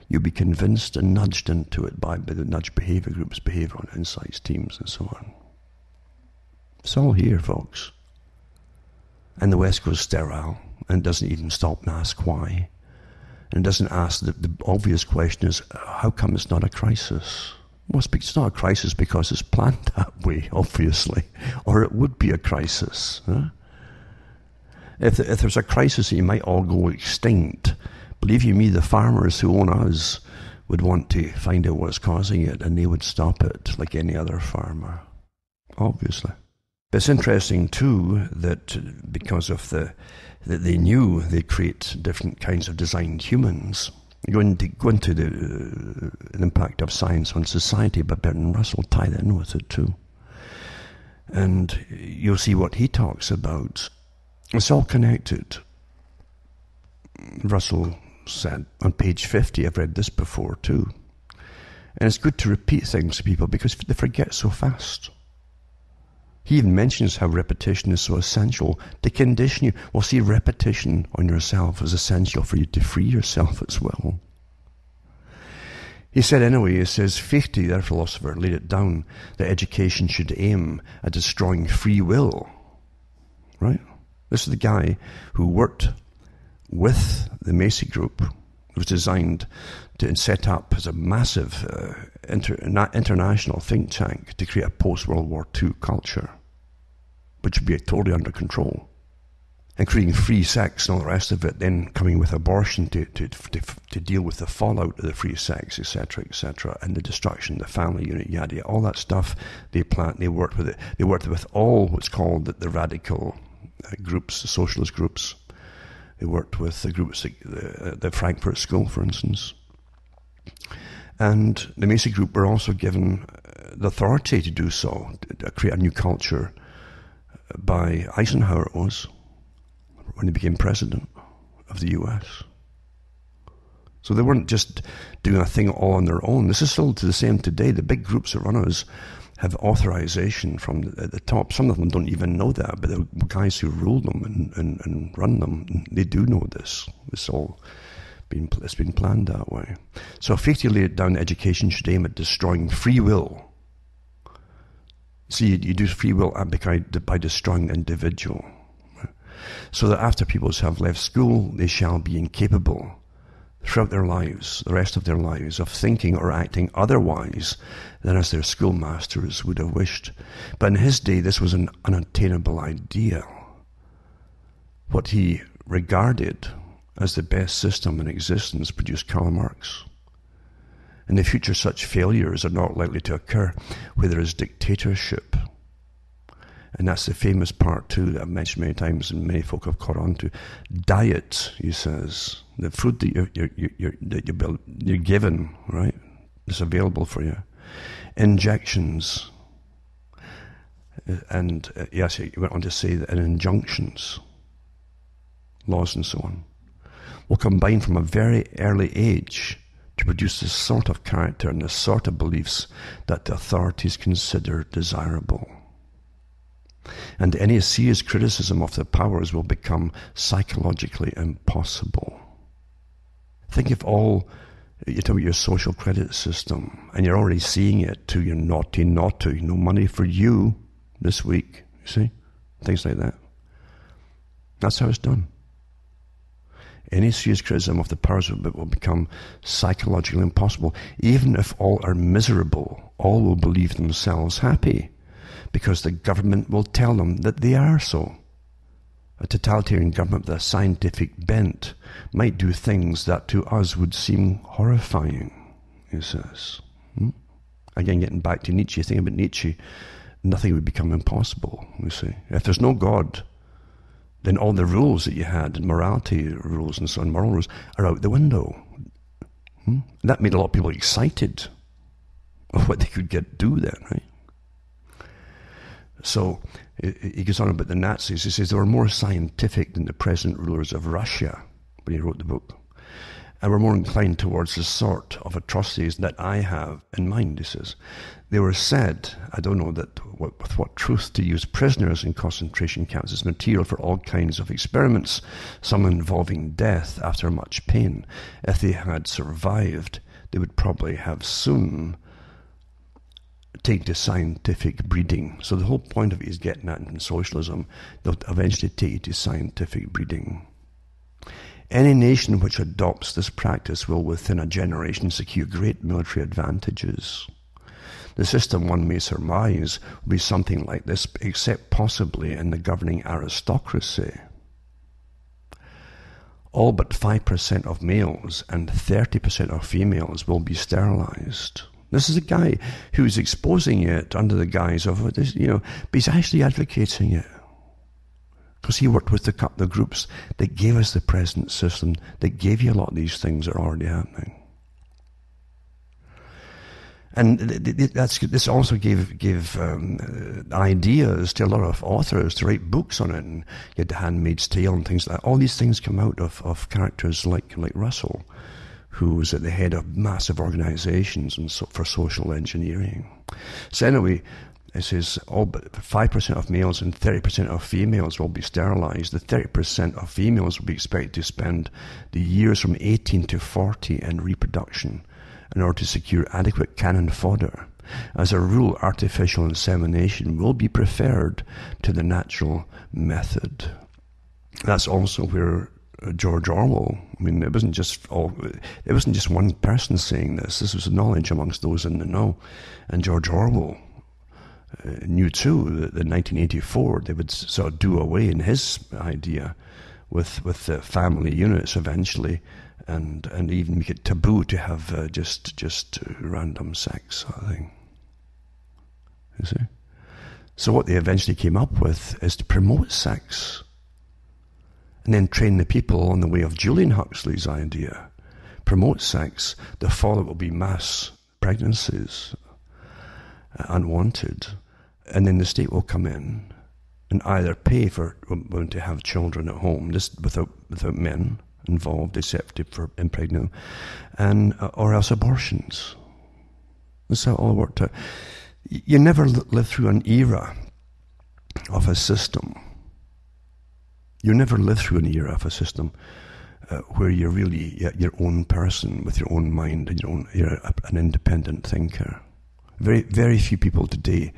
You'll be convinced and nudged into it by the nudge behavior groups, behavioral insights teams, and so on. It's all here, folks. And the West goes sterile and doesn't even stop and ask why. And doesn't ask the obvious question is, how come it's not a crisis? Well, it's not a crisis because it's planned that way, obviously. Or it would be a crisis. Huh? If there's a crisis that you might all go extinct, believe you me, the farmers who own us would want to find out what's causing it, and they would stop it like any other farmer, obviously. But it's interesting too that because of that they knew they'd create different kinds of designed humans. Go into the impact of science on society by Bertrand Russell, tie that in with it too. And you'll see what he talks about. It's all connected. Russell said on page 50, I've read this before too. And it's good to repeat things to people because they forget so fast. He even mentions how repetition is so essential to condition you. Well, see, repetition on yourself is essential for you to free yourself as well. He said anyway, he says, Fichte, their philosopher, laid it down that education should aim at destroying free will. Right? This is the guy who worked with the Macy Group. It was designed to set up as a massive international think tank to create a post-World War II culture, which would be totally under control. And creating free sex and all the rest of it, then coming with abortion to deal with the fallout of the free sex, etc., and the destruction of the family unit, yada, all that stuff they planned. They worked with it. They worked with all what's called the radical groups, the socialist groups. They worked with the groups, the Frankfurt School, for instance. And the Macy Group were also given the authority to do so, to create a new culture by Eisenhower, it was, when he became president of the US. So they weren't just doing a thing all on their own. This is still the same today. The big groups that run us have authorization from the top. Some of them don't even know that, but the guys who rule them and run them, they do know this. It's been planned that way. So Fichte laid it down, education should aim at destroying free will. See, you do free will by destroying the individual. So that after people have left school, they shall be incapable throughout their lives, the rest of their lives, of thinking or acting otherwise than as their schoolmasters would have wished. But in his day, this was an unattainable ideal. What he regarded as the best system in existence produced Karl Marx. In the future, such failures are not likely to occur where there is dictatorship. And that's the famous part too that I've mentioned many times and many folk have caught on to. Diet, he says, the food that you're given, right, is available for you. Injections, and yes, he went on to say that, and injunctions, laws and so on, will combine from a very early age to produce the sort of character and the sort of beliefs that the authorities consider desirable. And any serious criticism of the powers will become psychologically impossible. Think of all, you talk about your social credit system, and you're already seeing it to your naughty, no money for you this week, you see? Things like that. That's how it's done. Any serious criticism of the powers will become psychologically impossible. Even if all are miserable, all will believe themselves happy, because the government will tell them that they are so. A totalitarian government with a scientific bent might do things that to us would seem horrifying, he says. Again, getting back to Nietzsche, think about Nietzsche, nothing would become impossible, you see. If there's no God, then all the rules that you had, morality rules and so on, moral rules, are out the window. That made a lot of people excited of what they could do then, right? So he goes on about the Nazis. He says they were more scientific than the present rulers of Russia when he wrote the book, and were more inclined towards the sort of atrocities that I have in mind, he says. They were said, I don't know with what truth, to use prisoners in concentration camps as material for all kinds of experiments, some involving death after much pain. If they had survived, they would probably have soon take to scientific breeding. So the whole point of it is getting at in socialism, they'll eventually take you to scientific breeding. Any nation which adopts this practice will within a generation secure great military advantages. The system, one may surmise, will be something like this, except possibly in the governing aristocracy. All but 5% of males and 30% of females will be sterilized. This is a guy who's exposing it under the guise of this, but he's actually advocating it. Because he worked with the groups that gave us the present system, that gave you a lot of these things that are already happening. And this also gave ideas to a lot of authors to write books on it. And you had The Handmaid's Tale and things like that. All these things come out of characters like Russell, who was at the head of massive organizations and for social engineering. So anyway, it says all but 5% of males and 30% of females will be sterilized. The 30% of females will be expected to spend the years from 18 to 40 in reproduction in order to secure adequate cannon fodder. As a rule, artificial insemination will be preferred to the natural method. That's also where George Orwell, it wasn't just one person saying this. This was knowledge amongst those in the know. And George Orwell knew too that in 1984 they would sort of do away in his idea with the family units eventually, and even make it taboo to have just random sex sort of thing. You see? So what they eventually came up with is to promote sex and then train the people on the way of Julian Huxley's idea. Promote sex, the fallout will be mass pregnancies, unwanted, and then the state will come in and either pay for women to have children at home, just without men involved, except for impregnate them, or else abortions. That's how it all worked out. You never live through an era of a system. You never live through an era of a system where you're really your own person with your own mind and you're an independent thinker. Very, very few people today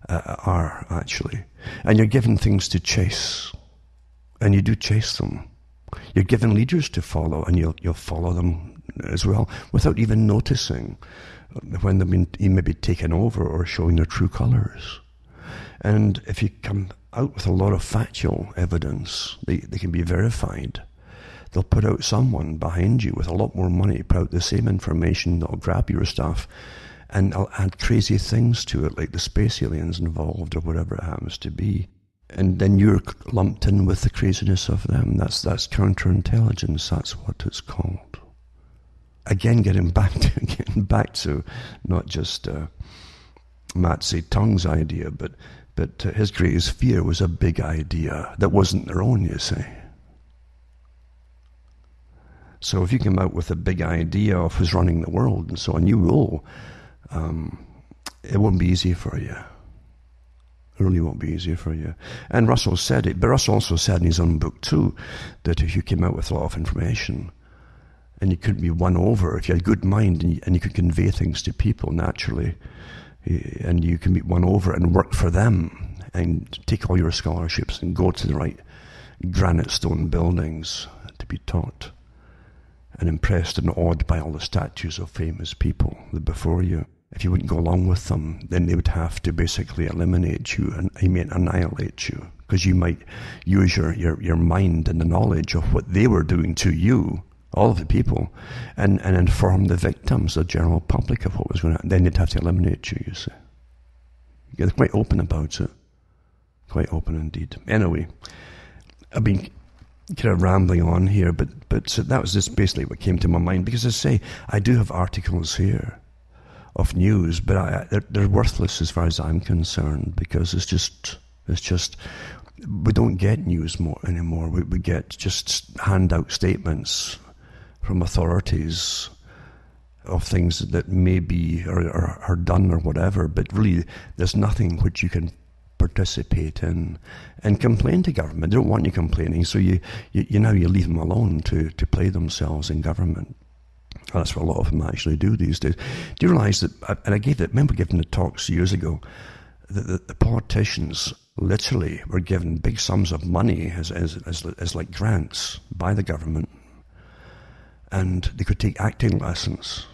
are actually, and you're given things to chase, and you do chase them. You're given leaders to follow, and you'll follow them as well, without even noticing when they've been maybe taken over or showing their true colours. And if you come out with a lot of factual evidence, they can be verified. They'll put out someone behind you with a lot more money, put out the same information, they'll grab your stuff, and I'll add crazy things to it, like the space aliens involved or whatever it happens to be. And then you're lumped in with the craziness of them. That's counterintelligence. That's what it's called. Again, getting back to not just Mao Zedong's idea, but his greatest fear was a big idea that wasn't their own, you see. So if you come out with a big idea of who's running the world and so on, you will. It won't be easy for you. It really won't be easy for you. And Russell said it, but Russell also said in his own book too, that if you came out with a lot of information and you couldn't be won over, if you had a good mind and you could convey things to people naturally, and you can be won over and work for them and take all your scholarships and go to the right granite stone buildings to be taught and impressed and awed by all the statues of famous people before you. If you wouldn't go along with them, then they would have to basically eliminate you and annihilate you, because you might use your mind and the knowledge of what they were doing to you, all of the people, and inform the victims, the general public, of what was going to happen. Then they'd have to eliminate you, you see. They're quite open about it. Quite open indeed. Anyway, I've been kind of rambling on here, but so that was just basically what came to my mind, because I say, I do have articles here of news, but they're worthless as far as I'm concerned, because it's just we don't get news anymore. We get just handout statements from authorities of things that may be or are done or whatever, but really there's nothing which you can participate in and complain to government. They don't want you complaining, so you leave them alone to play themselves in government. That's what a lot of them actually do these days. Do you realise that, and I remember giving the talks years ago, that the politicians literally were given big sums of money as like grants by the government, and they could take acting lessons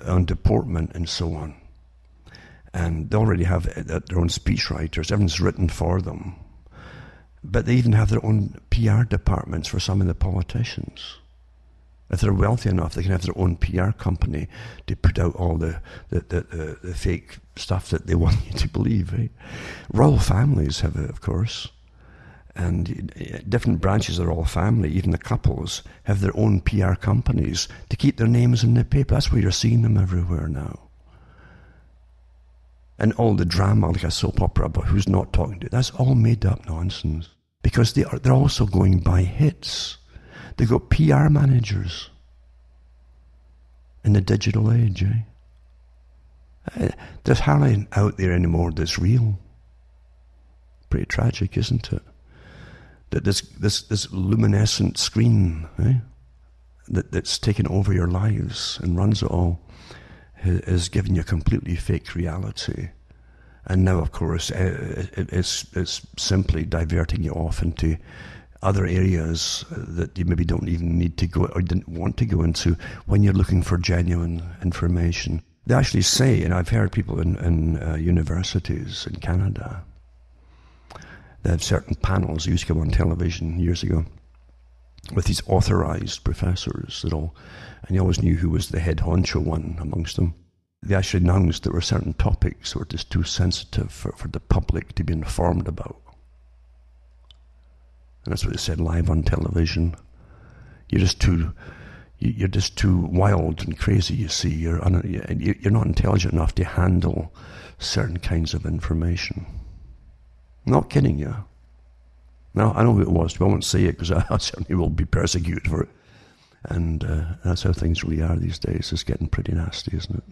on deportment and so on. And they already have their own speechwriters. Everything's written for them. But they even have their own PR departments for some of the politicians. If they're wealthy enough, they can have their own PR company to put out all the fake stuff that they want you to believe, right? Royal families have it, of course. And different branches of the royal family, even the couples, have their own PR companies to keep their names in the paper. That's why you're seeing them everywhere now. And all the drama, like a soap opera about who's not talking to you, that's all made up nonsense. Because they're also going by hits. They've got PR managers in the digital age, There's hardly out there anymore that's real. Pretty tragic, isn't it? That this luminescent screen, that's taken over your lives and runs it all, is giving you a completely fake reality. And now, of course, it's simply diverting you off into other areas that you maybe don't even need to go or didn't want to go into when you're looking for genuine information. They actually say, and I've heard people in universities in Canada, they have certain panels that used to come on television years ago with these authorized professors and you always knew who was the head honcho one amongst them. They actually announced there were certain topics that were just too sensitive for the public to be informed about. And that's what they said live on television. You're just too wild and crazy, you see. You're not intelligent enough to handle certain kinds of information. I'm not kidding you. No, I know who it was, but I won't say it because I certainly will be persecuted for it. And that's how things really are these days. It's getting pretty nasty, isn't it?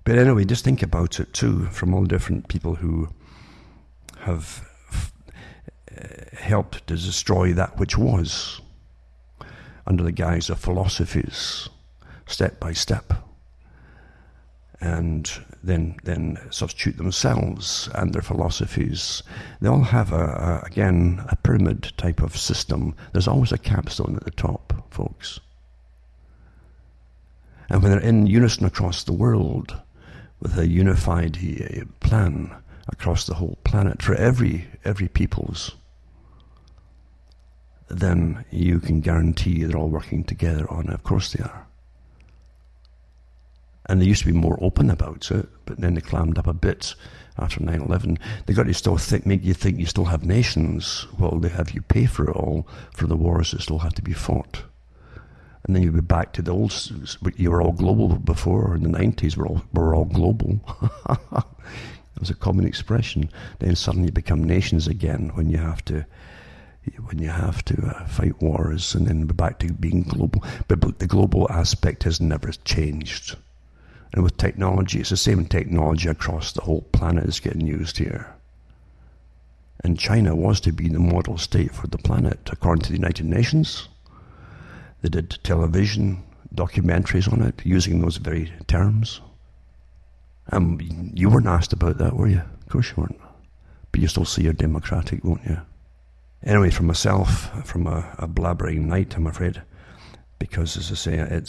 But anyway, just think about it too, from all the different people who have helped to destroy that which was, under the guise of philosophies, step by step, and then substitute themselves and their philosophies. They all have again a pyramid type of system. There's always a capstone at the top, folks. And when they're in unison across the world, with a unified plan across the whole planet for every people's, then you can guarantee they're all working together on it. Of course they are. And they used to be more open about it, but then they clammed up a bit after 9/11. They got to still make you think you still have nations. Well, they have you pay for it all, for the wars that still have to be fought. And then you'll be back to the old, you were all global before, in the 90s, we're all global. It was a common expression. Then suddenly you become nations again when you have to fight wars, and then we're back to being global. But the global aspect has never changed. And with technology, it's the same technology across the whole planet is getting used here. And China was to be the model state for the planet, according to the United Nations. They did television documentaries on it, using those very terms. You weren't asked about that, were you? Of course you weren't. But you still see you're democratic, won't you? Anyway, for myself, from a blabbering night, I'm afraid, because, as I say,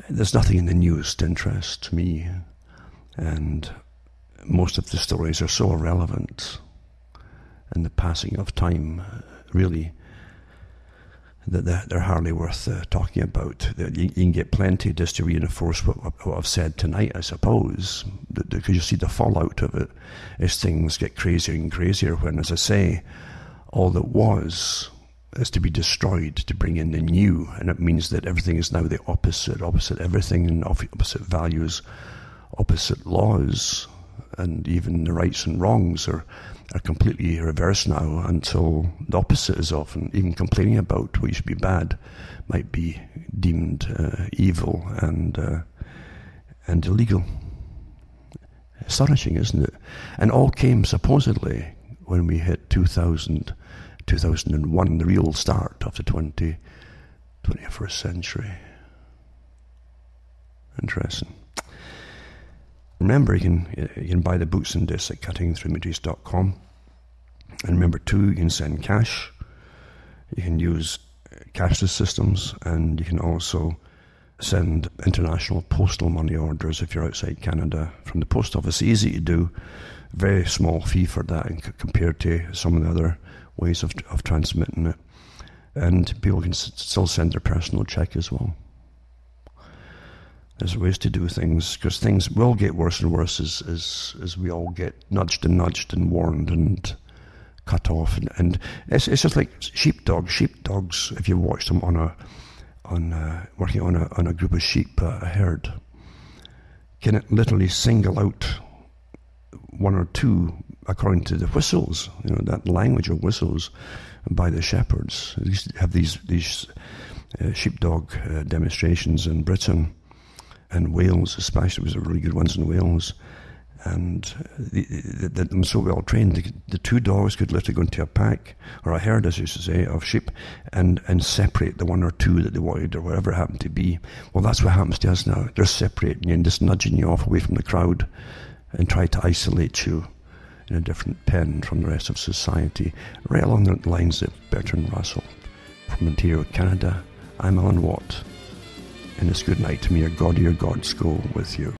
there's nothing in the news to interest me, and most of the stories are so irrelevant, and the passing of time, really, that they're hardly worth talking about. You can get plenty just to reinforce what I've said tonight, I suppose, because you see the fallout of it as things get crazier and crazier when, as I say, all that was is to be destroyed to bring in the new, and it means that everything is now the opposite everything, and opposite values, opposite laws, and even the rights and wrongs are completely reversed now, until the opposite is often, even complaining about what used to be bad might be deemed evil and illegal. Astonishing, isn't it? And all came supposedly when we hit 2001, the real start of the 21st century. Interesting. Remember, you can buy the books and discs at cuttingthroughmatrix.com. And remember too, you can send cash. You can use cashless systems, and you can also send international postal money orders if you're outside Canada from the post office. Easy to do, very small fee for that compared to some of the other ways of transmitting it. And people can still send their personal check as well. There's ways to do things, because things will get worse and worse as we all get nudged and warned and cut off. And it's just like sheepdogs. Sheepdogs, if you watch them working on a group of sheep, a herd, can literally single out one or two according to the whistles, that language of whistles by the shepherds. They used to have these sheepdog demonstrations in Britain and Wales, especially. There was really good ones in Wales. And them so well trained, the two dogs could literally go into a pack, or a herd, as you used to say, of sheep, and separate the one or two that they wanted, or whatever it happened to be. Well, that's what happens to us now. They're separating you and just nudging you off away from the crowd and try to isolate you in a different pen from the rest of society, right along the lines of Bertrand Russell. From Ontario, Canada, I'm Alan Watt, and it's good night. May your God or your gods go with you.